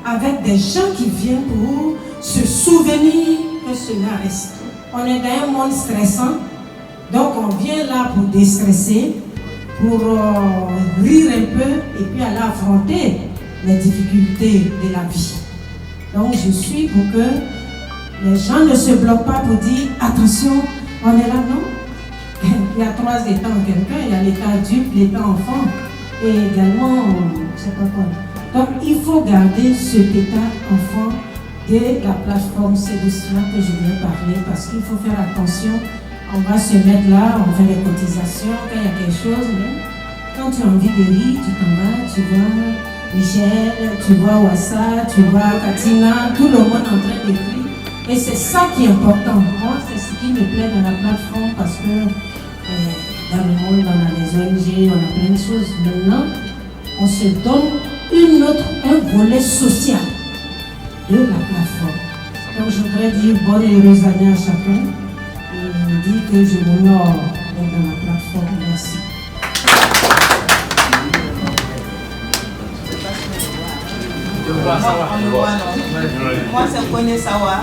avec des gens qui viennent pour se souvenir que cela reste. On est dans un monde stressant, donc on vient là pour déstresser, pour rire un peu et puis aller affronter les difficultés de la vie. Donc je suis pour que les gens ne se bloquent pas pour dire attention, on est là, non? Il y a 3 états en quelqu'un, il y a l'état adulte, l'état enfant et également, je ne sais pas quoi. Donc il faut garder cet état enfant de la plateforme. C'est de cela que je voulais parler parce qu'il faut faire attention. On va se mettre là, on fait les cotisations, quand il y a quelque chose, mais quand tu as envie de rire, tu t'en vas, tu vois Michel, tu vois Wassa, tu vois Katina, tout le monde en train d'écrire. Et c'est ça qui est important. Moi, c'est ce qui me plaît dans la plateforme parce que dans le monde, dans les ONG, on a plein de choses. Maintenant, on se donne un volet social de la plateforme. Donc je voudrais dire bonne et heureuse année à chacun et dire que je m'honore d'être dans la plateforme. Merci. Moi c'est Kone Sawa,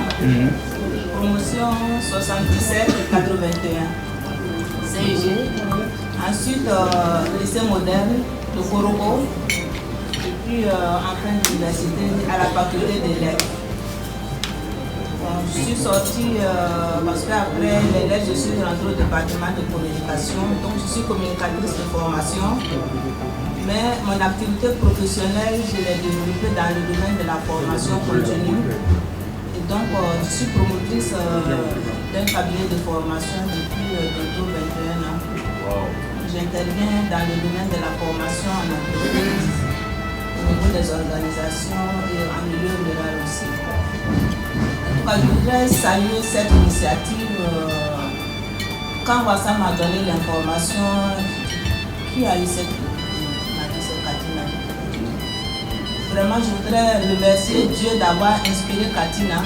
promotion 77-81, CIG. Ensuite, lycée moderne de Korobo. Et puis en fin d'université à la faculté des lettres. Je suis sortie parce qu'après les lettres, je suis rentrée au département de communication. Donc je suis communicatrice de formation. Mais mon activité professionnelle, je l'ai développée dans le domaine de la formation continue. Et donc, je suis promotrice d'un cabinet de formation depuis bientôt 21 ans. J'interviens dans le domaine de la formation en entreprise, au niveau des organisations et en milieu rural aussi. En tout cas, je voudrais saluer cette initiative. Quand Wassam m'a donné l'information, qui a eu cette Katina. Vraiment, je voudrais remercier Dieu d'avoir inspiré Katina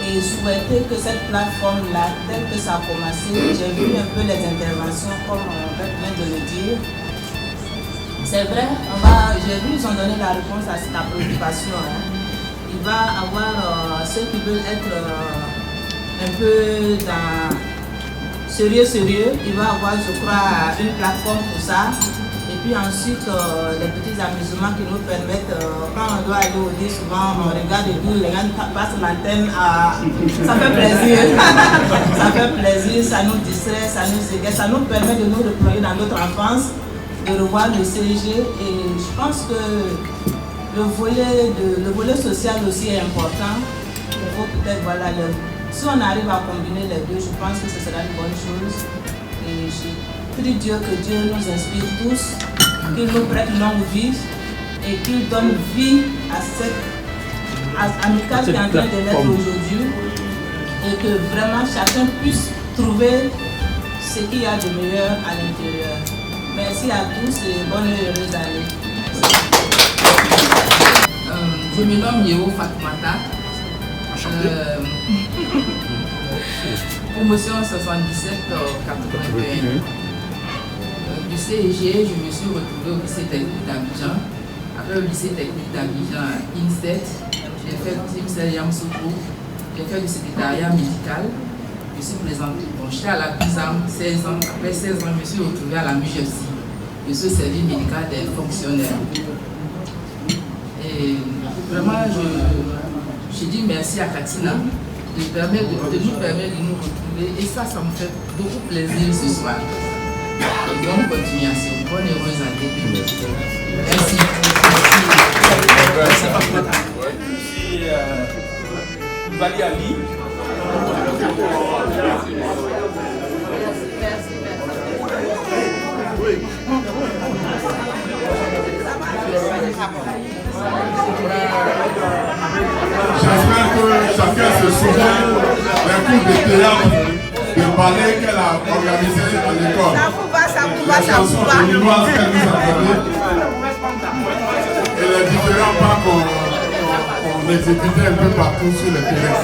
et souhaiter que cette plateforme-là, telle que ça a commencé, j'ai vu un peu les interventions comme on vient de le dire. C'est vrai, j'ai vu, ils ont donné la réponse à ta préoccupation. Hein. Il va avoir ceux qui veulent être un peu dans sérieux, il va avoir, je crois, une plateforme pour ça. Et puis ensuite, les petits amusements qui nous permettent, quand on doit aller au dé, souvent on regarde et puis les gens passent l'antenne à... Ça fait plaisir. Ça fait plaisir, ça nous distrait, ça nous égaye, ça nous permet de nous replonger dans notre enfance, de revoir le CG. Et je pense que le volet social aussi est important. Il faut peut-être, voilà, si on arrive à combiner les deux, je pense que ce sera une bonne chose. Et je prie Dieu que Dieu nous inspire tous, qu'il nous prête une longue vie et qu'il donne vie à cette amicale qui est en train de naître aujourd'hui. Et que vraiment chacun puisse trouver ce qu'il y a de meilleur à l'intérieur. Merci à tous et bonne et heureuse année. Je me nomme Yeo Fatoumata. Promotion 77-81. Du CEG, je me suis retrouvée au lycée technique d'Abidjan. Après le lycée technique d'Abidjan, INSET, j'ai fait le Yamsoukou, j'ai fait du secrétariat médical. Je suis présentée. Bon, j'étais à la PISAM 16 ans. Après 16 ans, je me suis retrouvée à la MUGEFSI. Je suis au service médical des fonctionnaires. Et vraiment, je dis merci à Katina de nous permettre de nous retrouver. Et ça me fait beaucoup plaisir ce soir. Et bonne continuation, bonne heureuse année. Merci. Bali Ali. J'espère que chacun se souvient d'un cours de théâtre, de ballet qu'elle a organisé à l'école. La chanson béninoise qu'elle nous a donnée et les différents pas qu'on exécutait un peu partout sur le terrain.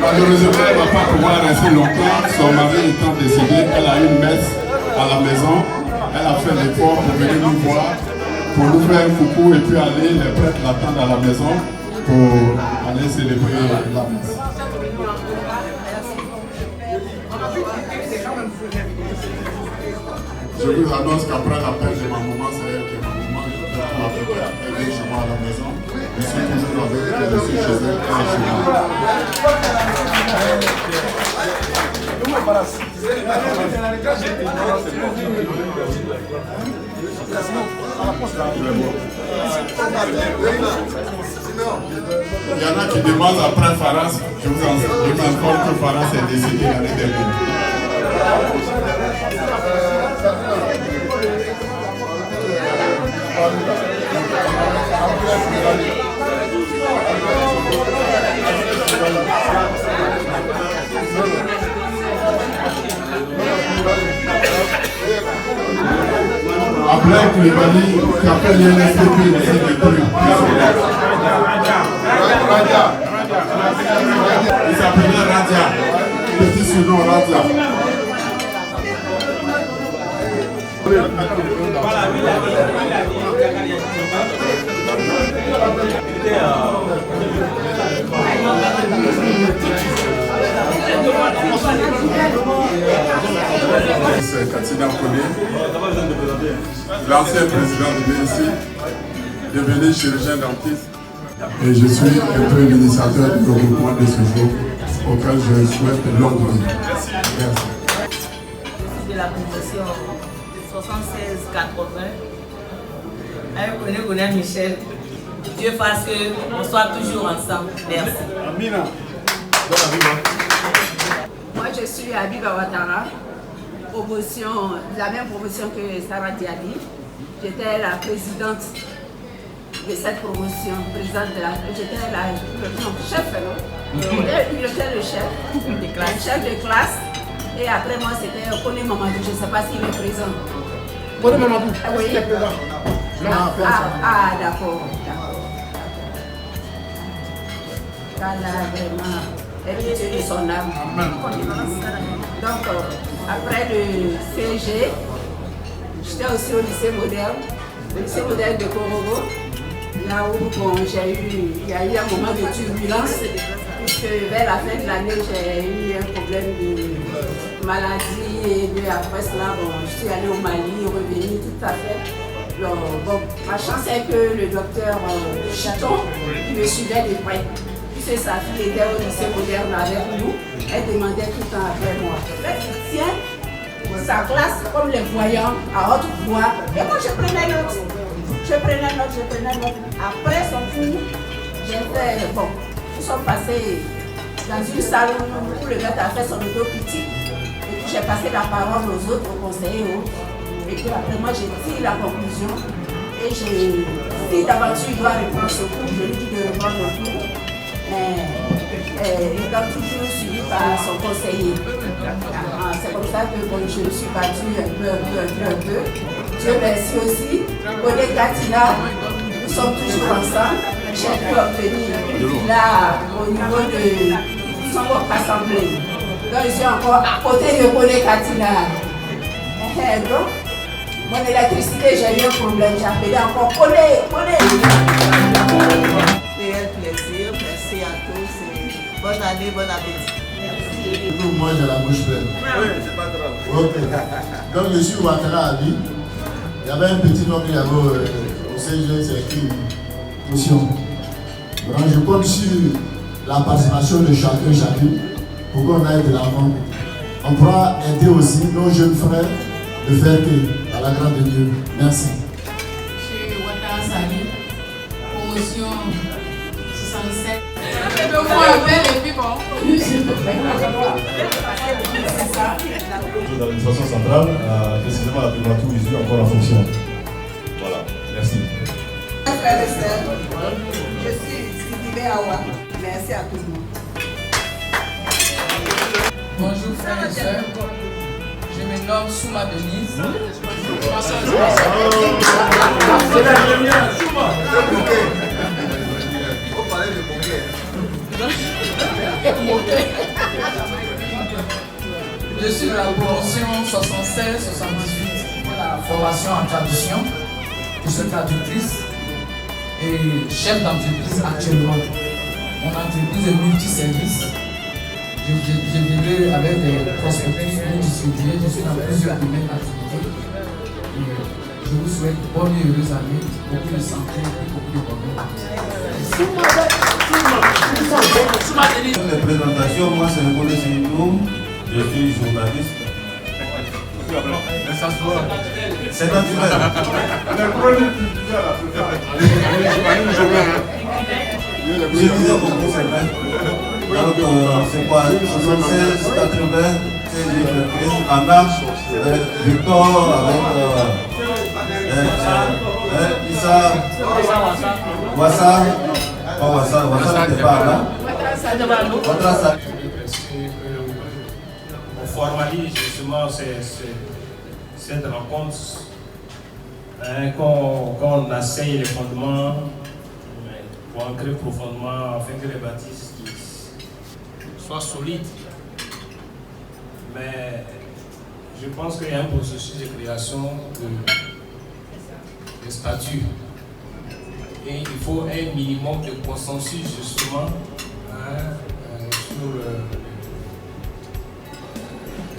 Malheureusement, elle ne va pas pouvoir rester longtemps. Son mari étant décédé, elle a une messe à la maison. Elle a fait l'effort pour venir nous voir, pour nous faire un coucou et puis aller, les prêtres l'attendent à la maison pour aller célébrer la messe. Je vous annonce qu'après l'appel de ma maman, c'est elle qui est ma maman. Elle vient chez moi à la maison. Je suis toujours avec elle, je suis chez elle, elle est chez moi. Il y en a qui demandent après Faras. Je vous informe que Faras est décédé l'année dernière. Après Koulibaly, qui appelle l'INSTP, c'est des trucs. Il s'appelait Radia. Petit surnom Radia. Katina Kone, l'ancien président de BNC, devenu chirurgien dentiste. Et je suis un peu l'initiateur du regroupement de ce jour, auquel je souhaite longue vie. Merci. De la promotion 76-80, avec René Michel. Dieu fasse qu'on soit toujours ensemble. Merci. Amina. Moi, je suis Abiba Ouattara, la même promotion que Sarah Diaby. J'étais la présidente de cette promotion, j'étais le chef, non? Il était le chef de classe. Et après moi, c'était Kone Mamadou, je ne sais pas s'il est présent. Kone Mamadou, oui. il est présent. D'accord. Voilà, vraiment, héritier de son âme. Donc, après le CG, j'étais aussi au lycée moderne, de Korogo, là où il y a eu un moment de turbulence, puisque vers la fin de l'année, j'ai eu un problème de maladie, et après cela, je suis allée au Mali, revenue tout à fait. Bon, ma chance est que le docteur Chaton, qui me suivait de près, puisque sa fille était au lycée moderne avec nous, elle demandait tout le temps après moi. Tiens, sa classe, comme les voyants, à haute voix, et moi je prenais note. Après son cours, j'ai fait, bon, nous sommes passés dans une salle où le gars a fait son autocritique, et puis j'ai passé la parole aux autres, aux conseillers et autres. Et puis après moi j'ai tiré la conclusion et j'ai dit d'aventure il doit répondre ce cours, je lui dis de répondre au cours. Étant toujours suivi par son conseiller. C'est comme ça que je me suis battue un peu. Dieu merci aussi. Kone Katina, nous sommes toujours ensemble. J'ai pu obtenir là au niveau de son assemblée. Donc je suis encore à côté de Kone Katina. Donc, mon électricité, j'ai eu un problème, j'ai appelé encore Kone. Réel plaisir, merci à tous. Bonne année, bon appétit. Merci. Moi, j'ai la bouche pleine. Oui, c'est pas grave. Ok. Donc, je suis Ouattara Ali. Il y avait un petit nom qu'il y avait au CG, c'est écrit motion. Donc, je compte sur la participation de chacune pour qu'on aille de l'avant. On pourra aider aussi nos jeunes frères de faire que, à la grâce de Dieu. Merci. Je suis Ouattara Sali, promotion 67. Je me vois un bel et puis bon. Dans l'administration centrale, précisément la primature ici encore en fonction. Voilà, merci. Frères et sœurs, je suis Sidibé Awa. Merci à tout le monde. Bonjour frères et sœurs, je me nomme Souma Denise. C'est la première, Souma. On parlait de Je suis de la promotion 76-78 pour la formation en traduction. Je suis traductrice et chef d'entreprise actuellement. Mon entreprise est multiservice. Je vivais avec des prospectus multiséduits. Je suis dans plusieurs domaines d'activité. Je vous souhaite bonne et heureuse année, beaucoup de santé et beaucoup de bonheur. Les présentations, moi c'est le collège Sinoum, je suis journaliste. C'est naturel. Je disais beaucoup, c'est vrai. Donc c'est quoi 76, 80, c'est en marche, Victor avec Issa, Wassa n'était pas là. On formalise justement cette rencontre quand on asseye les fondements pour ancrer profondément afin que les bâtisses soient solides. Mais je pense qu'il y a un processus de création de statuts. Et il faut un minimum de consensus justement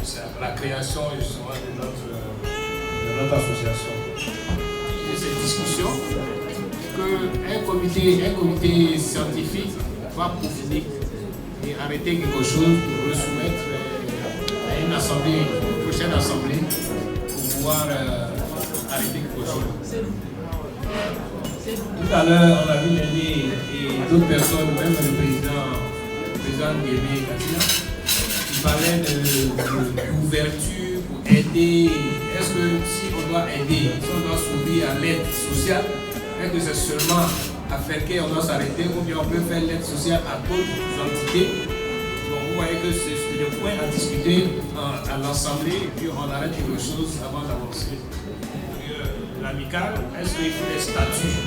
sur la création justement de notre association. Et cette discussion qu'un comité scientifique va peaufiner et arrêter quelque chose pour le soumettre à une prochaine assemblée pour pouvoir arrêter quelque chose. Tout à l'heure, on a vu Néné et d'autres personnes, même le président Guémé Katina, qui parlaient d'ouverture pour aider. Est-ce que si on doit aider, si on doit s'ouvrir à l'aide sociale, est-ce que c'est seulement à faire qu'on doit s'arrêter ou bien on peut faire l'aide sociale à d'autres entités? Donc vous voyez que c'est le point à discuter à l'Assemblée et puis on arrête quelque chose avant d'avancer. L'amicale, est-ce qu'il faut des statuts?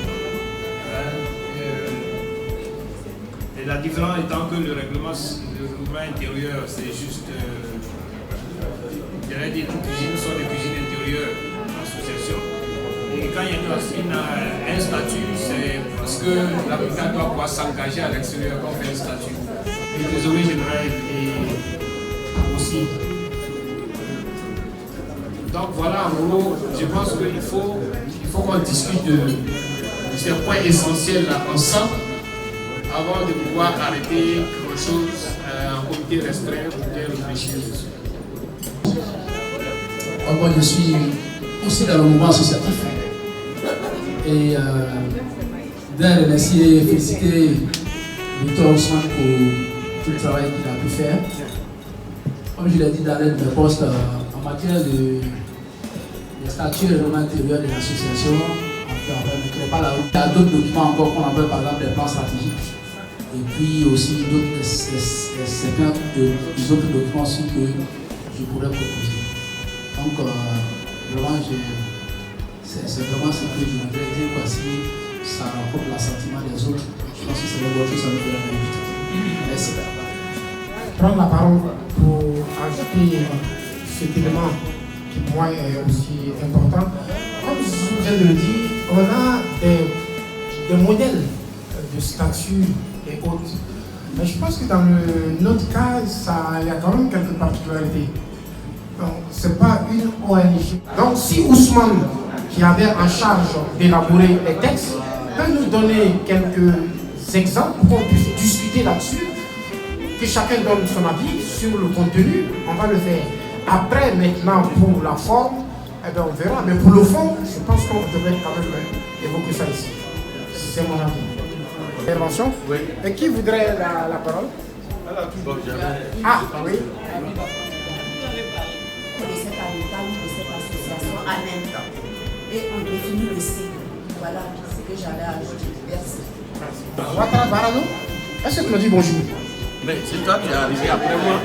Et la différence étant que le règlement intérieur, c'est juste, j'allais dire, toutes cuisines sont des cuisines intérieures dans l'association. Et quand il y a un statut, c'est parce que l'amicale doit pouvoir s'engager à l'extérieur quand on fait un statut. Et le trésorier général est aussi. Donc voilà, en gros, je pense qu'il faut qu'on discute de ces points essentiels là ensemble avant de pouvoir arrêter quelque chose en comité restreint pour bien réfléchir dessus. Moi, je suis aussi dans le mouvement associatif. Et d'ailleurs, remercier et féliciter Victor Ousmane pour tout le travail qu'il a pu faire. Comme je l'ai dit dans l'aide de mes postes, en matière de statut et règlement intérieur de l'association, on ne crée pas la route. Il y a d'autres documents encore qu'on appelle par exemple des plans stratégiques. Et puis aussi certains des autres documents aussi que je pourrais proposer. Donc vraiment, c'est vraiment ce que je voudrais dire, parce que ça rapporte l'assentiment des autres. Je pense que c'est le vote, ça nous fait la même. Merci. Prendre la parole pour ajouter cet élément qui pour moi est aussi important. Comme je viens de le dire, on a des modèles de statut et autres. Mais je pense que dans notre cas, il y a quand même quelques particularités. Donc, ce n'est pas une ONG. Donc, si Ousmane, qui avait en charge d'élaborer les textes, peut nous donner quelques exemples pour qu'on puisse discuter là-dessus, que chacun donne son avis sur le contenu, on va le faire. Après, maintenant, pour la forme, eh bien, on verra. Mais pour le fond, je pense qu'on devrait quand même évoquer ça ici. C'est mon avis. Intervention? Oui. Et qui voudrait la parole? Ah, oui. De cette amicale ou de cette association en même temps. Et on définit le cycle. Voilà ce que j'allais ajouter. Merci. Ouattara Barano, est-ce que tu me dis bonjour? Mais si toi tu es arrivé après moi,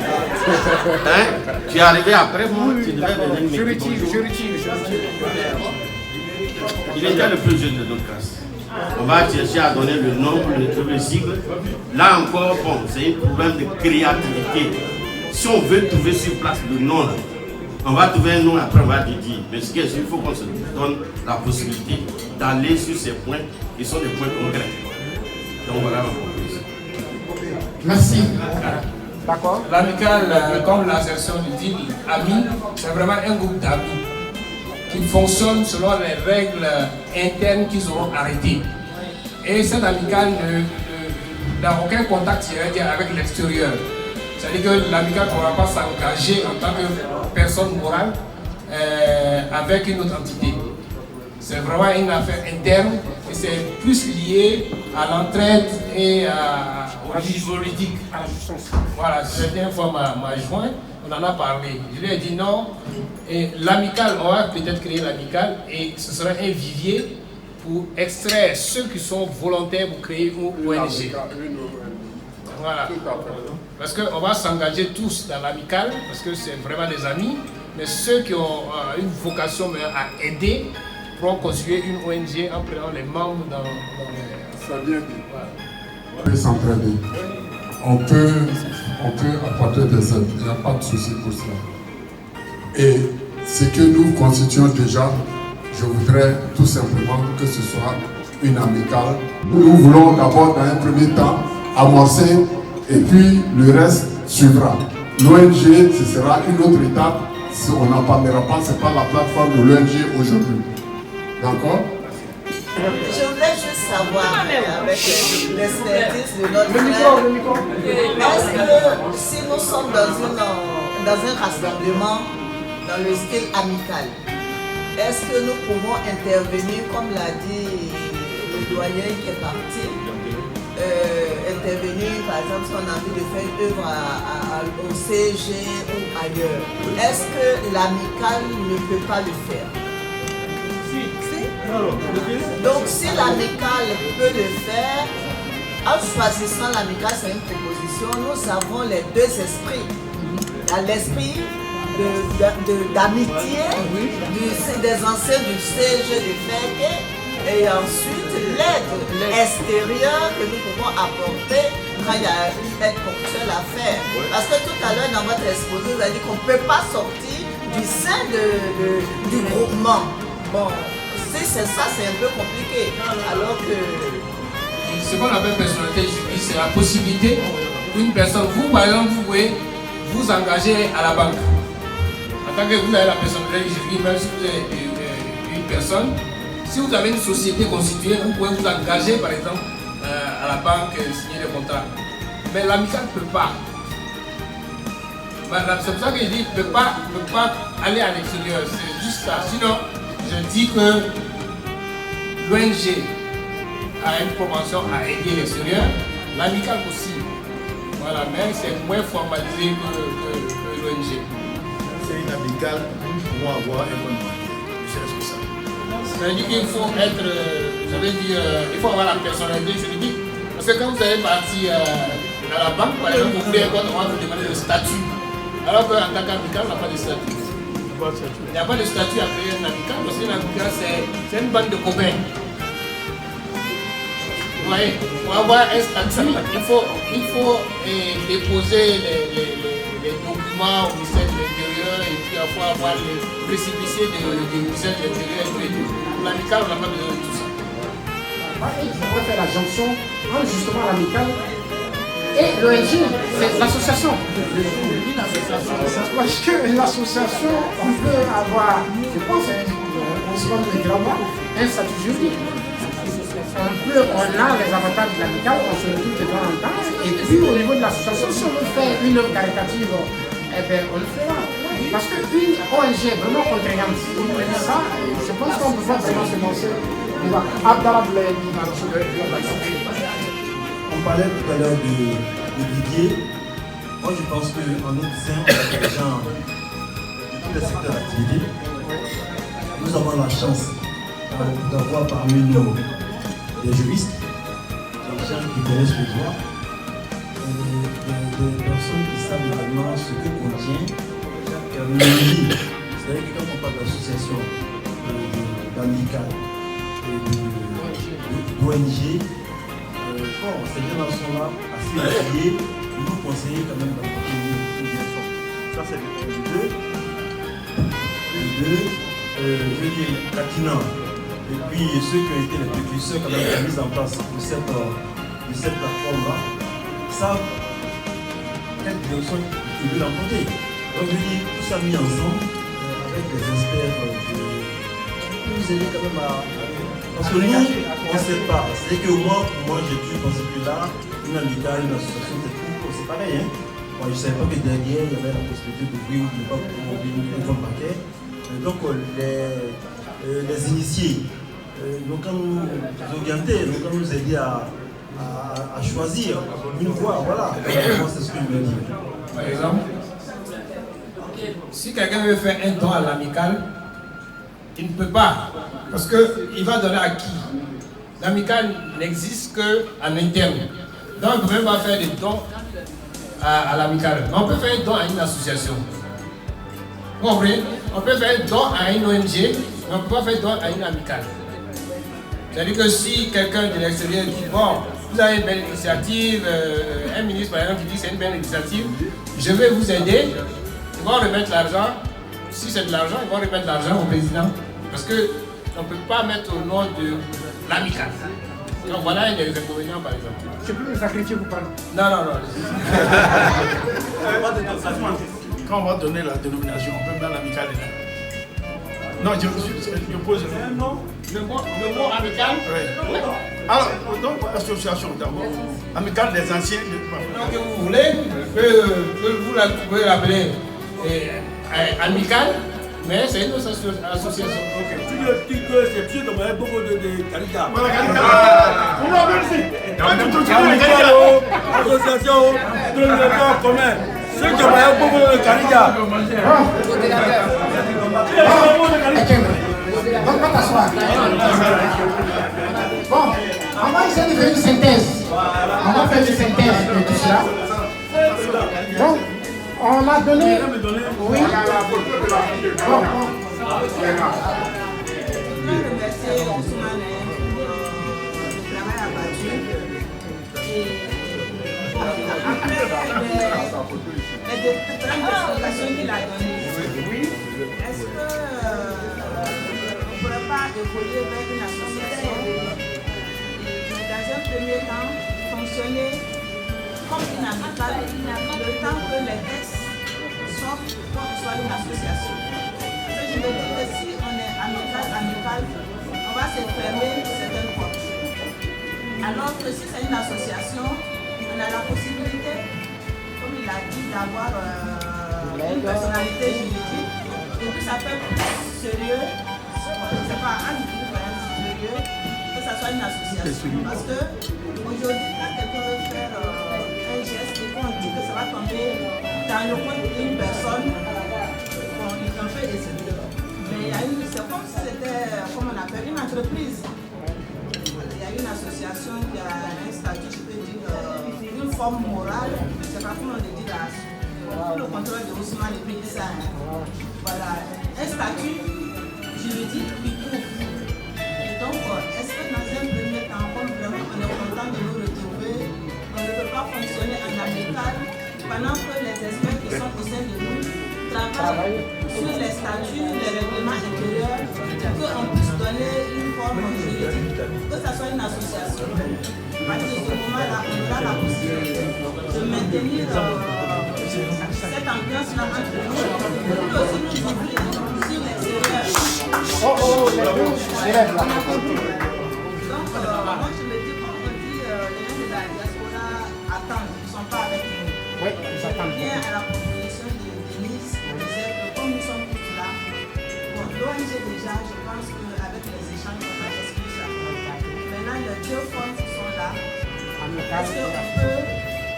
hein? Tu es arrivé après moi, tu devais venir me dire bonjour. Je retire. Il était le plus jeune de notre classe. On va chercher à donner le nom, le sigle. Là encore, bon, c'est un problème de créativité. Si on veut trouver sur place le nom, là, on va trouver un nom, après on va dire. Mais ce qu'il faut qu'on se donne la possibilité d'aller sur ces points qui sont des points concrets. Donc voilà ma proposition. Merci. D'accord. L'amicale, comme l'assertion du dit, amis, c'est vraiment un groupe d'amis qui fonctionnent selon les règles internes qu'ils auront arrêtées. Et cette amicale n'a aucun contact avec l'extérieur. C'est-à-dire que l'amicale ne pourra pas s'engager en tant que personne morale avec une autre entité. C'est vraiment une affaire interne et c'est plus lié à l'entraide et au juridique. Voilà, cette fois m'a joint, on en a parlé. Je lui ai dit non, et l'amicale, on va peut-être créer l'amicale et ce sera un vivier pour extraire ceux qui sont volontaires pour créer une ONG. Voilà. Parce qu'on va s'engager tous dans l'amicale, parce que c'est vraiment des amis, mais ceux qui ont une vocation à aider pourront constituer une ONG en prenant les membres dans les... Ça vient dit. On peut s'entraîner. On peut apporter des aides. Il n'y a pas de souci pour cela. Et ce que nous constituons déjà, je voudrais tout simplement que ce soit une amicale. Nous voulons d'abord, dans un premier temps, amorcer et puis le reste suivra. L'ONG, ce sera une autre étape on n'en parlera pas, ce n'est pas la plateforme de l'ONG aujourd'hui. D'accord? Je voulais juste savoir, avec l'expertise de notre frère, est-ce que si nous sommes dans un rassemblement dans le style amical, est-ce que nous pouvons intervenir, comme l'a dit le doyen qui est parti, intervenir par exemple si on a envie de faire une œuvre au CG ou ailleurs? Est-ce que l'amical ne peut pas le faire? Donc si l'amical peut le faire, en choisissant l'amical, c'est une proposition, nous avons les deux esprits. Il y a l'esprit d'amitié des anciens du CG de FEC et ensuite l'aide extérieure que nous pouvons apporter quand il y a une aide ponctuelle à faire. Parce que tout à l'heure dans votre exposé, vous avez dit qu'on ne peut pas sortir du sein du groupement. Bon, si c'est ça, c'est un peu compliqué. Alors que... Ce qu'on appelle personnalité juridique, c'est la possibilité qu'une personne, vous par exemple, vous pouvez vous engager à la banque. En tant que vous avez la personnalité juridique, même si vous êtes une personne, si vous avez une société constituée, vous pouvez vous engager par exemple à la banque, signer des contrats. Mais l'amical ne peut pas. C'est pour ça que je dis qu'il ne peut pas aller à l'extérieur. C'est juste ça. Sinon, je dis que l'ONG a une propension à aider l'extérieur, l'amical aussi. Voilà, mais c'est moins formalisé que l'ONG. C'est une amicale, nous pouvons avoir un bon moyen. Je reste ça. C'est-à-dire qu'il faut être, il faut avoir la personnalité juridique. Parce que quand vous allez partir à la banque, par exemple, vous voulez on va vous demander le statut. Alors qu'en tant qu'amical, on n'a pas de statut. Il n'y a pas de statut à créer un amical, parce qu'un amical, c'est une bande de copains. Vous voyez, pour avoir un statut, il faut déposer les documents au ministère de l'Intérieur et puis il faut avoir les récépissés du ministère de l'Intérieur et tout. Pour l'amical, on n'a pas besoin de tout ça. Je voudrais faire la jonction entre justement l'amical et l'ONG, c'est l'association. Parce que l'association, on peut avoir, je pense, un statut juridique. On a les avantages de l'amical, on se retrouve de temps en temps. Et puis au niveau de l'association, si on veut faire une œuvre caritative, eh bien, on le fera. Parce qu'une ONG est vraiment contraignante. Ça, je pense qu'on peut pas vraiment se lancer. On parlait tout à l'heure de Didier. Moi, je pense qu'en notre sein, on a des gens de tous les secteurs d'activité. Nous avons la chance d'avoir parmi nous des juristes, des gens qui connaissent le droit, des personnes qui savent également ce que contient l'ONG. C'est-à-dire que quand on parle d'association, d'amicale, d'ONG, ces gens-là sont là assez étudiés, ils nous conseillent quand même d'apporter une direction. Ça, c'est le 2. Le 2, je veux dire, Katina, et puis ceux qui ont été les précurseurs quand même de la mise en place de cette plateforme-là, savent quelle direction ils veulent emporter. Donc, je veux dire, tout ça mis ensemble, avec les experts, nous aider quand même à... Parce que nous, on ne sait pas. C'est que moi j'ai dû penser que là, une amicale, une association technique, c'est pareil. Hein? Moi, je ne savais pas que derrière, il y avait la possibilité d'ouvrir ou de ne pas ouvrir un compte bancaire. Donc, les initiés, nous quand nous orienter, nous quand nous aider à choisir une voie, voilà. Moi, c'est ce que je veux dire. Par exemple, si quelqu'un veut faire un don à l'amicale, il ne peut pas, parce qu'il va donner à qui? L'amicale n'existe qu'en interne. Donc on ne peut même pas faire des dons à l'amicale. On peut faire un don à une association. Vous comprenez? On peut faire un don à une ONG, mais on ne peut pas faire un don à une amicale. C'est-à-dire que si quelqu'un de l'extérieur dit, bon, vous avez une belle initiative, un ministre par exemple qui dit que c'est une belle initiative, je vais vous aider, ils vont remettre l'argent. Si c'est de l'argent, ils vont remettre l'argent au président. Parce qu'on ne peut pas mettre au nom de l'amicale. Donc voilà un des inconvénients par exemple. Je peux me sacrifier pour parler. Non. quand on va donner la dénomination, on peut mettre l'amical dedans. Non, je pose le nom. Le mot amical. Oui. Alors, donc, association d'abord. Amical des anciens. Donc, que vous voulez, que vous pouvez l'appeler amical, mais c'est une association. Ok. Tu dis que c'est pied comme un beaucoup de Kalika. Voilà, Kalika. Association de l'État commun. Ceux qui ont beaucoup de Kalika. Donc, pas t'asseoir. Bon, on va essayer de faire une synthèse. On va faire une synthèse de tout cela. Donc, on a donné. Oui. Bon. Je voudrais remercier Ousmane pour le travail abattu. Et après les différentes explications qu'il a données, est-ce qu'on ne pourrait pas évoluer vers une association et dans un premier temps fonctionner comme une amicale, le temps que les textes sortent pour que ce soit une association? Je me dis que si on est amical, on va se fermer certaines portes. Alors que si c'est une association, on a la possibilité, comme il a dit, d'avoir une personnalité juridique. Et puis ça peut être plus sérieux, c'est pas un individu sérieux, que ça soit une association. Parce que aujourd'hui, quand quelqu'un veut faire un geste et qu'on dit que ça va tomber dans le coin d'une personne, il en fait des services. Mais il y a une, c'est comme si c'était, comme on appelle, une entreprise. Il y a une association qui a un statut, je peux dire, une forme morale. Je ne sais pas comment on le dit là. Le contrôle de Ousmane et puis ça. Voilà, un statut juridique qui couvre. Et donc, est-ce que dans un premier temps, comme vraiment on est content de nous retrouver, on ne peut pas fonctionner en amical pendant que les experts qui sont au sein de nous travaillent sur les statuts, les règlements intérieurs, qu'on puisse donner une forme juridique, que ce soit une association. À partir de ce moment-là, on aura la possibilité de maintenir cette ambiance-là entre nous, et aussi nous ouvrir sur l'extérieur. Donc, moi je me dis, comme on dit, les gens de la diaspora attendent, ils ne sont pas avec nous. Oui, ils attendent. Bien à la proposition de Denise, on disait que comme nous sommes tous là, bon, l'ONG déjà, je pense qu'avec les échanges, on va exclure ça. Maintenant, les deux formes qui sont là, est-ce qu'on peut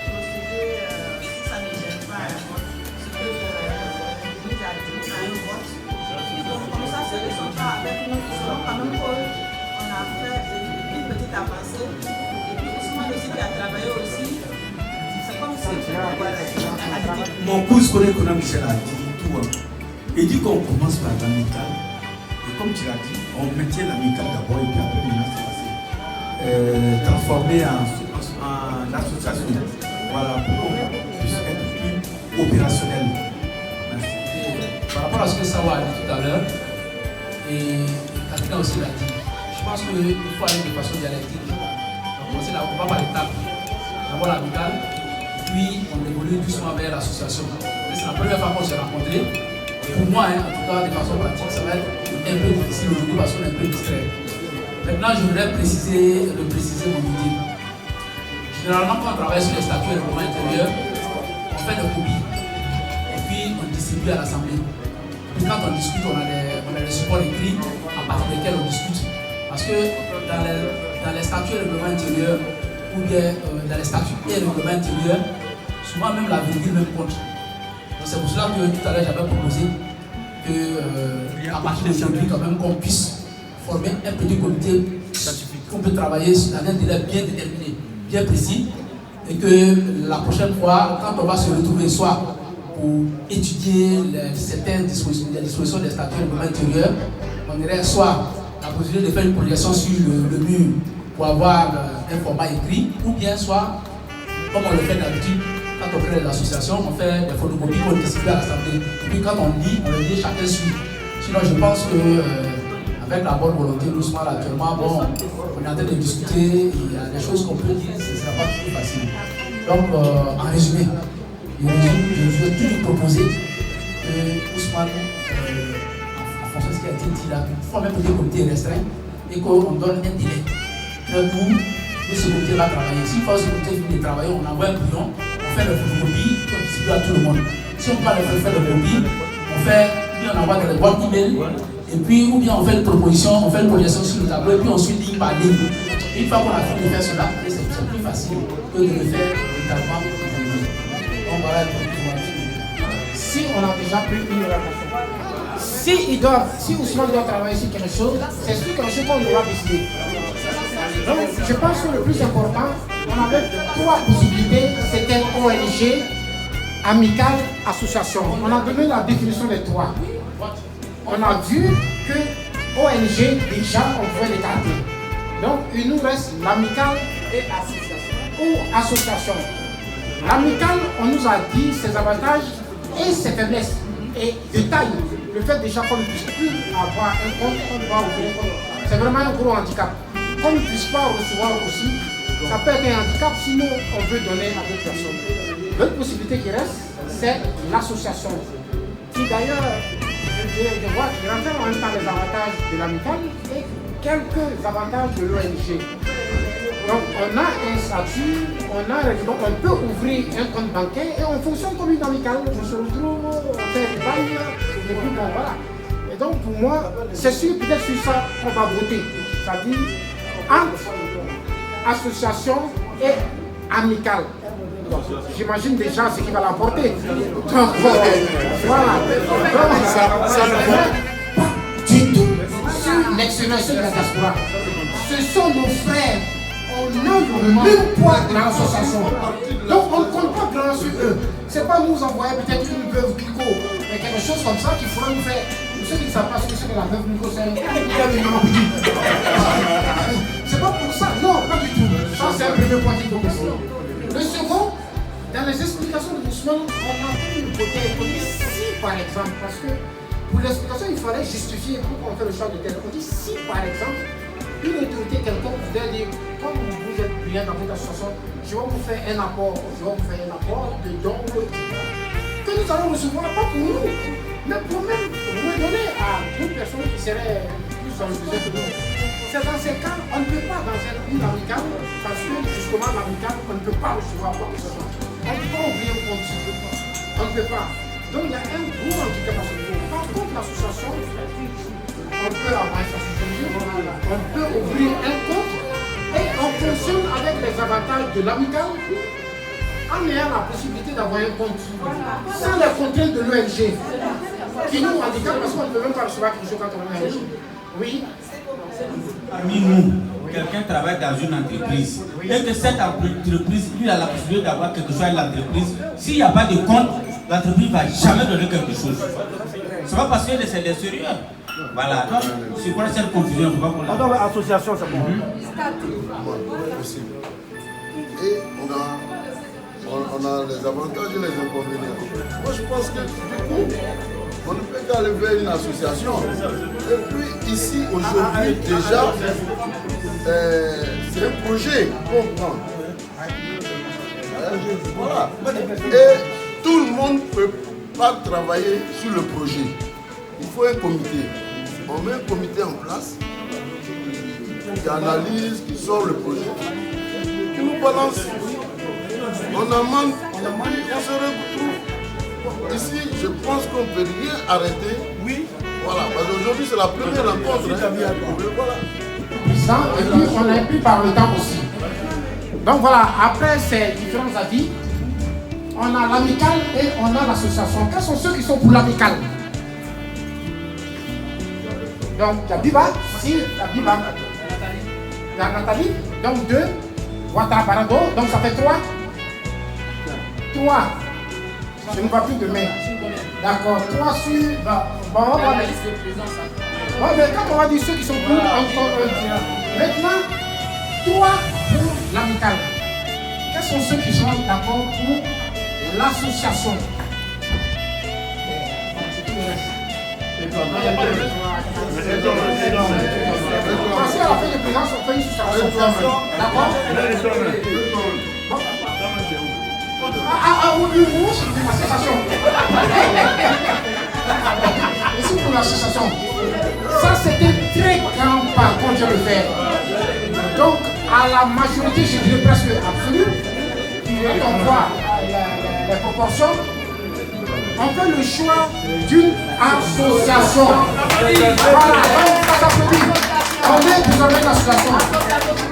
procéder, si ça ne gêne pas un vote, ce que Denise a dit, à un vote. Donc, comme ça, ceux qui ne sont pas avec nous, ils seront quand même qu'on a fait une petite avancée. Et puis, Ousmane aussi qui a travaillé aussi, c'est comme si mon pouce connaît qu'on a Michel a dit tout. Il dit qu'on commence par l'amical. Et comme tu l'as dit, on maintient l'amical d'abord et puis après il va se passer. Transformer en association. Voilà, pour qu'on puisse être plus opérationnel. Merci. Par rapport à ce que Sawa a dit tout à l'heure, et Katina aussi l'a dit, je pense qu'il faut aller de façon dialectique. On va par étapes. D'abord l'amical, puis on évolue doucement vers l'association. C'est la première fois qu'on s'est rencontrés. Pour moi, en tout cas, de façon pratique, ça va être un peu difficile aujourd'hui parce qu'on est un peu distrait. Maintenant, je voudrais préciser mon idée. Généralement, quand on travaille sur les statuts et le règlement intérieur, on fait des copies et puis on distribue à l'Assemblée. Puis quand on discute, on a des supports écrits à partir desquels on discute. Parce que dans les statuts et le règlement intérieur, ou bien dans les statuts et le règlement intérieur, souvent même la virgule même compte. C'est pour cela que tout à l'heure j'avais proposé qu'à partir d'aujourd'hui quand même qu'on puisse former un petit comité scientifique, qu'on peut travailler dans un délai bien déterminé, bien précis, et que la prochaine fois, quand on va se retrouver soit pour étudier certaines dispositions des statuts et règlements intérieurs, on irait soit la possibilité de faire une projection sur le mur pour avoir un format écrit, ou bien soit, comme on le fait d'habitude, quand on crée des associations, on fait des photocopies qu'on distribue à l'Assemblée. Et puis quand on lit, chacun suit. Sinon, je pense que avec la bonne volonté, doucement, actuellement, bon, on est en train de discuter, il y a des choses qu'on peut dire, ce ne sera pas toujours facile. Donc, en résumé, je vais tout proposer Ousmane, en fonction de ce qui a été dit là, il faut même que des comités restreints et qu'on donne un délai très court où ce comité va travailler. S'il faut ce comité finir de travailler, on envoie un bouillon, on fait le photocopie, on distribue à tout le monde. Si on peut faire le copie, on envoie des boîtes email, et puis ou bien on fait une proposition, on fait une projection sur le tableau, et puis ensuite ligne par ligne. Une fois qu'on a fini de faire cela, c'est plus facile que de le faire véritablement. Donc voilà. Si on a déjà pris une relation, si Ousmane doit travailler sur quelque chose, c'est sur quelque chose qu'on doit décider. Donc je pense que le plus important, on avait 3 possibilités, c'était ONG, amicale, association. On a donné la définition des 3. On a vu que ONG, déjà, on pouvait l'écarter. Donc il nous reste l'amicale et association. L'amicale, on nous a dit ses avantages et ses faiblesses. Et détail, le fait déjà qu'on ne puisse plus avoir un compte, on doit ouvrir un compte. C'est vraiment un gros handicap. Qu'on ne puisse pas recevoir aussi, ça peut être un handicap, sinon on veut donner à d'autres personnes. L'autre possibilité qui reste, c'est l'association. Qui d'ailleurs, je vois qu'il renferme en même temps les avantages de l'amicale et quelques avantages de l'ONG. Donc on a un statut, on peut ouvrir un compte bancaire et on fonctionne comme une amicale. On se retrouve, on fait des bails, et puis bon voilà. Et donc pour moi, c'est peut-être sur ça qu'on va voter. C'est-à-dire entre association et amicale. J'imagine déjà ce qui va l'emporter. Donc voilà. Du tout sur l'excellence de la diaspora. Ce sont nos frères. On a le même poids dans l'association. Donc on ne compte pas grand sur eux. C'est pas nous envoyer peut-être une veuve Clico, mais quelque chose comme ça qu'il faudra nous faire. Pour ceux qui ne savent pas ce que c'est que la veuve Clico, c'est c'est pas pour ça, non, pas du tout. Ça c'est un premier point qu'il faut essayer. Le second, dans les explications de Ousmane, on a pris une hypothèse. Si par exemple, parce que pour l'explication il fallait justifier pourquoi on fait le choix de tel. On dit si par exemple, une autorité quelconque voudrait dire, comme vous êtes bien dans votre association, je vais vous faire un apport de dons que nous allons recevoir, pas pour nous, mais pour même redonner à d'autres personnes qui seraient plus dans le besoin que nous. C'est dans ces cas, on ne peut pas dans une amicale, parce que justement l'amicale, on ne peut pas recevoir quoi que ce soit. On ne peut pas ouvrir un compte, on ne peut pas. Donc il y a un gros handicap à ce niveau. Par contre, l'association, on peut avoir une association, on peut ouvrir un compte et on fonctionne avec les avantages de l'amicale en ayant la possibilité d'avoir un compte sans les contraintes de l'ONG qui nous handicapent parce qu'on ne peut même pas recevoir quelque chose quand on est ONG. Oui. Parmi nous, quelqu'un travaille dans une entreprise et que cette entreprise, lui a la possibilité d'avoir quelque chose à l'entreprise. S'il n'y a pas de compte, l'entreprise ne va jamais donner quelque chose. C'est pas parce que c'est des sérieux. Voilà, donc c'est quoi cette confusion? Il ne faut pas qu'on la... Donc l'association, c'est bon. Et on a les avantages et les inconvénients. Moi je pense que du coup, on ne peut qu'aller vers une association. Et puis ici, aujourd'hui, déjà, c'est un projet qu'on prend. Voilà. Et tout le monde ne peut pas travailler sur le projet. Il faut un comité. On met un comité en place qui analyse, qui sort le projet, qui nous balance. On amende, on se retrouve. Ici, je pense qu'on ne peut rien arrêter. Oui. Voilà, parce qu'aujourd'hui, c'est la première rencontre. Voilà. Ça, et puis on est pris par le temps aussi. Donc voilà, après ces différents avis, on a l'amicale et on a l'association. Quels sont ceux qui sont pour l'amicale? Donc, il y a Biba, si, il y a Biba. Il y a Nathalie, donc 2. Ouattara Barado, donc ça fait 3. 3. Je ne vois plus de main. D'accord, 3 sur. Bon, on va dire. Bon, mais quand on va dire ceux qui sont pour, maintenant, 3 pour l'amicale. Quels sont ceux qui sont d'accord pour l'association? Parce qu'à la fin de présence, on fait une association. D'accord? Ah oui, c'est une association. l'association. Ça, c'était très grand pas qu'on vient de faire. Donc, à la majorité, je dirais presque absolue, quand on voit les proportions, on fait le choix d'une association. Voilà, on s'applaudit. On est désormais une association.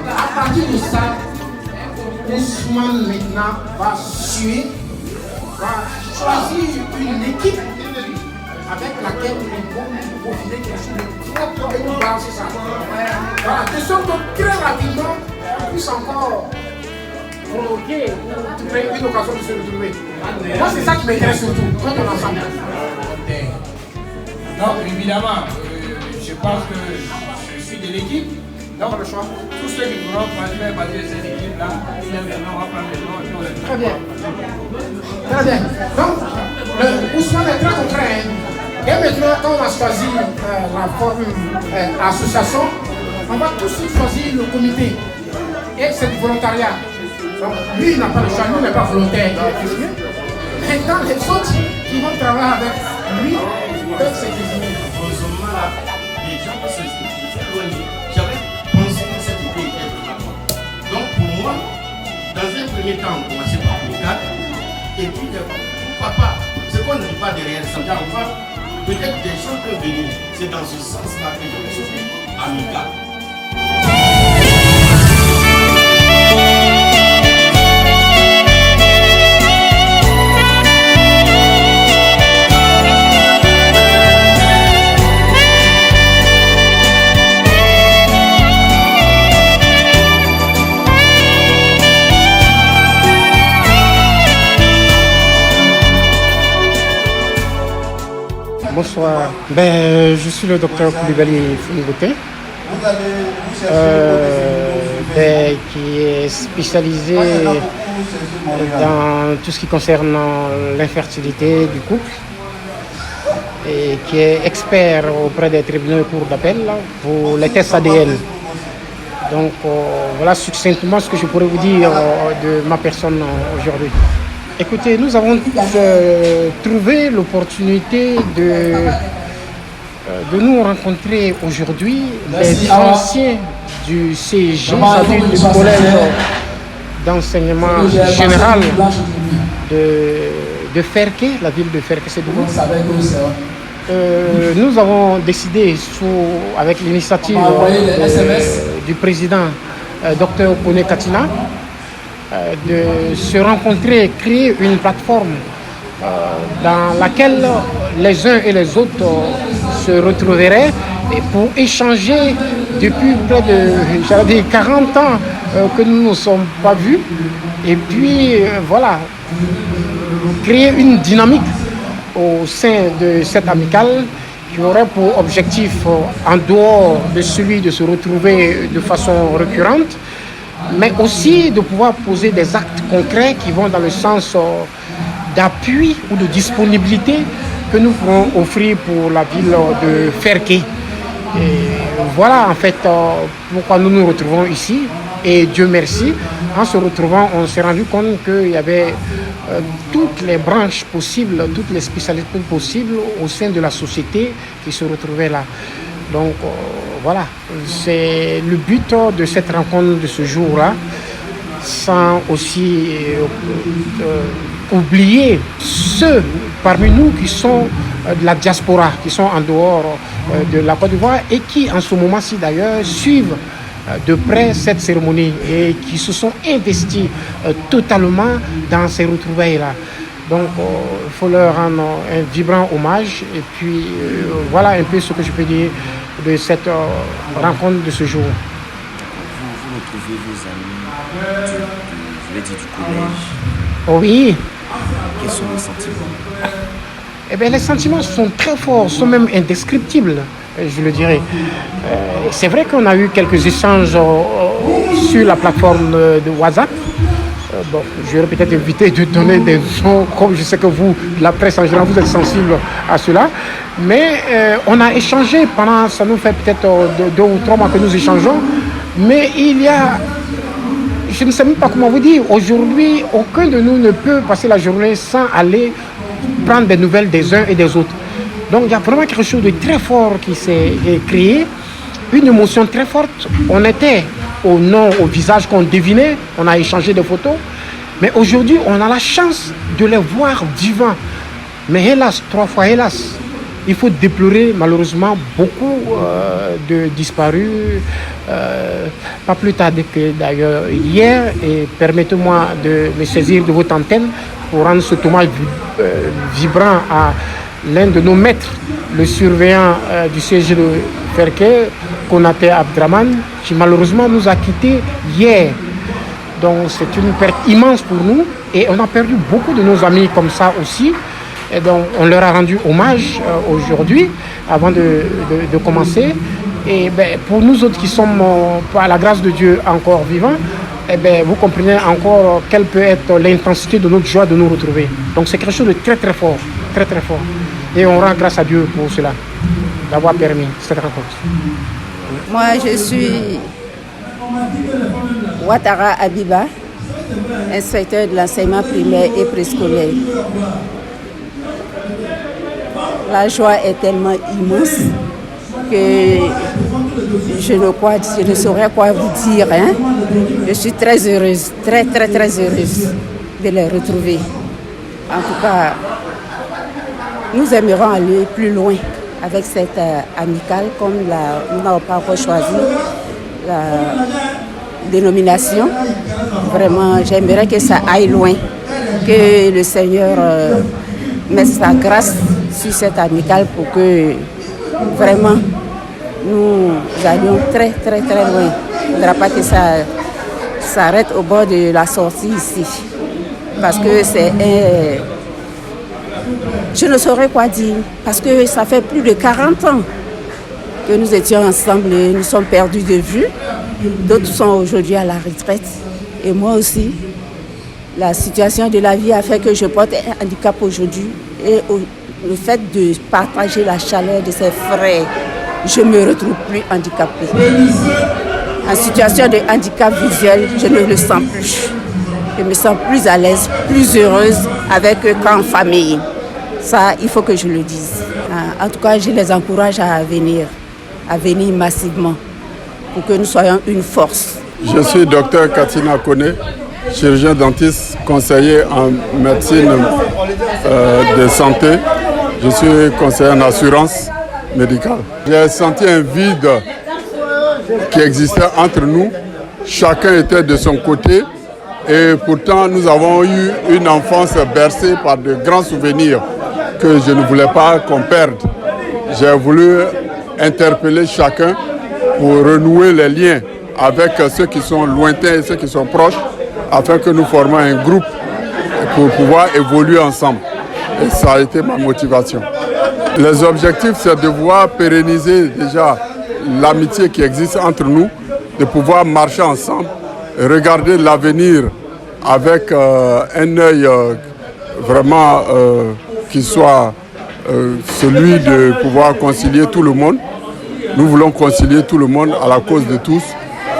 À partir de ça, Ousmane maintenant va suivre, va choisir une équipe avec laquelle nous vont profiler quelque chose et nous balancer ça. Voilà, de sorte que très rapidement, on puisse encore provoquer ou trouver une occasion de se retrouver. Moi, c'est ça qui m'intéresse surtout, quand on est ensemble. Donc, évidemment, je pense que je suis de l'équipe. Donc, le choix, tous ceux qui pourront participer à cette équipe-là, ils viendront, on va prendre les noms. Très bien. Très bien. Donc, le Ousmane est très concret. Et maintenant, quand on a choisi la forme association, on va tout de suite choisir le comité. Et c'est du volontariat. Donc, lui, il n'a pas le choix, lui, il n'est pas volontaire. Maintenant, les autres qui vont travailler avec lui peuvent se désigner. Les gens peuvent se éloigner. J'avais pensé que cette idée était vraiment. Donc, pour moi, dans un premier temps, on commençait par le cadre. Et puis, pourquoi pas, ce qu'on ne dit pas derrière ça, on va peut-être des gens peuvent venir. C'est dans ce sens-là que je me suis fait amical. Bonsoir. Je suis le docteur Koulibaly Fouligoté, qui est spécialisé dans tout ce qui concerne l'infertilité du couple et qui est expert auprès des tribunaux et cours d'appel pour les tests ADN. Donc voilà succinctement ce que je pourrais vous dire de ma personne aujourd'hui. Écoutez, nous avons trouvé l'opportunité de nous rencontrer aujourd'hui, les anciens du CEG, c'est-à-dire du collège d'enseignement général de Ferké, la ville de Ferké, c'est nous avons décidé, avec l'initiative du président Dr Kone Katina, de se rencontrer, créer une plateforme dans laquelle les uns et les autres se retrouveraient et pour échanger depuis près de 40 ans que nous ne nous sommes pas vus. Et puis voilà, créer une dynamique au sein de cette amicale qui aurait pour objectif, en dehors de celui de se retrouver de façon récurrente, mais aussi de pouvoir poser des actes concrets qui vont dans le sens d'appui ou de disponibilité que nous pourrons offrir pour la ville de Ferké. Et voilà en fait pourquoi nous nous retrouvons ici. Et Dieu merci, en se retrouvant, on s'est rendu compte qu'il y avait toutes les branches possibles, toutes les spécialités possibles au sein de la société qui se retrouvaient là. Donc voilà, c'est le but de cette rencontre de ce jour-là, sans aussi oublier ceux parmi nous qui sont de la diaspora, qui sont en dehors de la Côte d'Ivoire et qui en ce moment-ci d'ailleurs suivent de près cette cérémonie et qui se sont investis totalement dans ces retrouvailles-là. Donc il faut leur rendre un vibrant hommage et puis voilà un peu ce que je peux dire de cette rencontre de ce jour. Vous retrouvez vos amis du collège. Oui. Quels sont vos sentiments? Eh bien, les sentiments sont très forts, sont même indescriptibles, je le dirais. C'est vrai qu'on a eu quelques échanges sur la plateforme de WhatsApp. Bon, j'aurais peut-être évité de donner des noms, comme je sais que vous, la presse en général, vous êtes sensible à cela. Mais on a échangé pendant, ça nous fait peut-être 2 ou 3 mois que nous échangeons. Mais il y a, je ne sais même pas comment vous dire, aujourd'hui, aucun de nous ne peut passer la journée sans aller prendre des nouvelles des uns et des autres. Donc il y a vraiment quelque chose de très fort qui s'est créé, une émotion très forte. On était au visage qu'on devinait, on a échangé des photos, mais aujourd'hui on a la chance de les voir vivants. Mais hélas, 3 fois hélas, il faut déplorer malheureusement beaucoup de disparus, pas plus tard que d'ailleurs hier, et permettez-moi de me saisir de votre antenne pour rendre ce hommage vibrant à l'un de nos maîtres, le surveillant du siège de Ferke, Konaté Abdraman, qui malheureusement nous a quittés hier. Donc c'est une perte immense pour nous et on a perdu beaucoup de nos amis comme ça aussi. Et donc on leur a rendu hommage aujourd'hui avant de commencer. Et pour nous autres qui sommes par la grâce de Dieu encore vivants, vous comprenez encore quelle peut être l'intensité de notre joie de nous retrouver. Donc c'est quelque chose de très très fort, très très fort. Et on rend grâce à Dieu pour cela, d'avoir permis cette rencontre. Moi je suis Ouattara Abiba, inspecteur de l'enseignement primaire et préscolaire. La joie est tellement immense que je ne saurais quoi vous dire. Je suis très heureuse, très très très heureuse de les retrouver. En tout cas, nous aimerions aller plus loin avec cette amicale, comme nous n'avons pas encore choisi la dénomination. Vraiment, j'aimerais que ça aille loin, que le Seigneur mette sa grâce sur cette amicale pour que vraiment nous allions très très très loin. Il ne faudra pas que ça s'arrête au bord de la sortie ici, parce que c'est je ne saurais quoi dire, parce que ça fait plus de 40 ans que nous étions ensemble et nous sommes perdus de vue. D'autres sont aujourd'hui à la retraite. Et moi aussi, la situation de la vie a fait que je porte un handicap aujourd'hui. Et le fait de partager la chaleur de ses frères, je ne me retrouve plus handicapée. En situation de handicap visuel, je ne le sens plus. Je me sens plus à l'aise, plus heureuse avec eux qu'en famille. Ça, il faut que je le dise. En tout cas, je les encourage à venir massivement pour que nous soyons une force. Je suis docteur Katina Kone, chirurgien dentiste, conseiller en médecine de santé. Je suis conseiller en assurance médicale. J'ai senti un vide qui existait entre nous. Chacun était de son côté et pourtant nous avons eu une enfance bercée par de grands souvenirs que je ne voulais pas qu'on perde. J'ai voulu interpeller chacun pour renouer les liens avec ceux qui sont lointains et ceux qui sont proches, afin que nous formions un groupe pour pouvoir évoluer ensemble. Et ça a été ma motivation. Les objectifs, c'est de pouvoir pérenniser déjà l'amitié qui existe entre nous, de pouvoir marcher ensemble, regarder l'avenir avec un œil vraiment qui soit celui de pouvoir concilier tout le monde. Nous voulons concilier tout le monde à la cause de tous.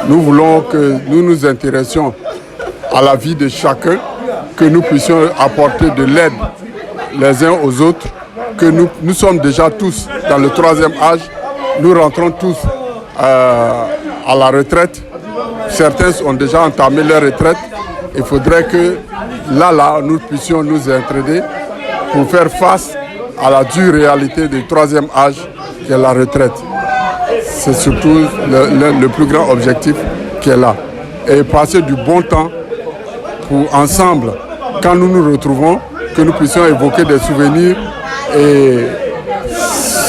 Nous voulons que nous nous intéressions à la vie de chacun, que nous puissions apporter de l'aide les uns aux autres, que nous sommes déjà tous dans le 3e âge. Nous rentrons tous à la retraite. Certains ont déjà entamé leur retraite. Il faudrait que là, nous puissions nous entraider pour faire face à la dure réalité du 3e âge qui est la retraite. C'est surtout le plus grand objectif qui est là. Et passer du bon temps pour ensemble, quand nous nous retrouvons, que nous puissions évoquer des souvenirs et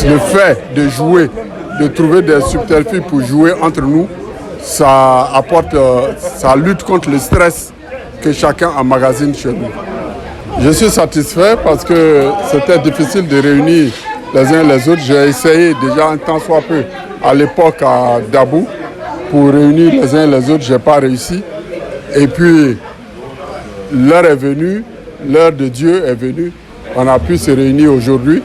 le fait de jouer, de trouver des subterfuges pour jouer entre nous, ça apporte, ça lutte contre le stress que chacun emmagasine chez nous. Je suis satisfait parce que c'était difficile de réunir les uns les autres. J'ai essayé déjà un temps soit peu à l'époque à Dabou pour réunir les uns les autres, je n'ai pas réussi. Et puis l'heure est venue, l'heure de Dieu est venue. On a pu se réunir aujourd'hui.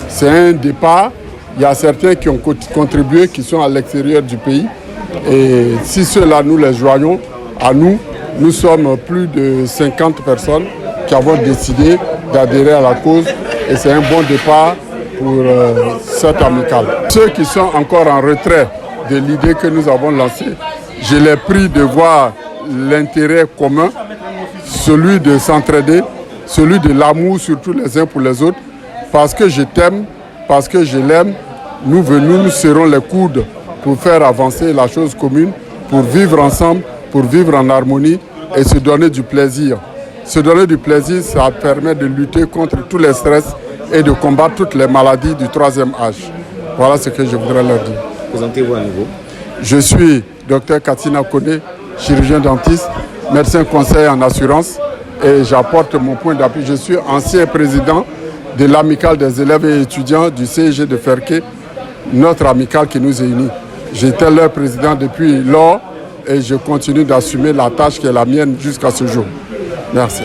C'est un départ. Il y a certains qui ont contribué, qui sont à l'extérieur du pays. Et si ceux-là, nous les joignons, à nous sommes plus de 50 personnes qui avons décidé d'adhérer à la cause. Et c'est un bon départ pour cette amicale. Ceux qui sont encore en retrait de l'idée que nous avons lancée, je les prie de voir l'intérêt commun, celui de s'entraider, celui de l'amour surtout les uns pour les autres, parce que je t'aime, parce que je l'aime, nous serrons les coudes pour faire avancer la chose commune, pour vivre ensemble, pour vivre en harmonie et se donner du plaisir. Se donner du plaisir, ça permet de lutter contre tous les stress et de combattre toutes les maladies du troisième âge. Voilà ce que je voudrais leur dire. Présentez-vous à nouveau. Je suis Dr Katina Kone, chirurgien dentiste, médecin conseil en assurance et j'apporte mon point d'appui. Je suis ancien président de l'amicale des élèves et étudiants du CEG de Ferké, notre amicale qui nous unit. J'étais leur président depuis lors et je continue d'assumer la tâche qui est la mienne jusqu'à ce jour. Merci.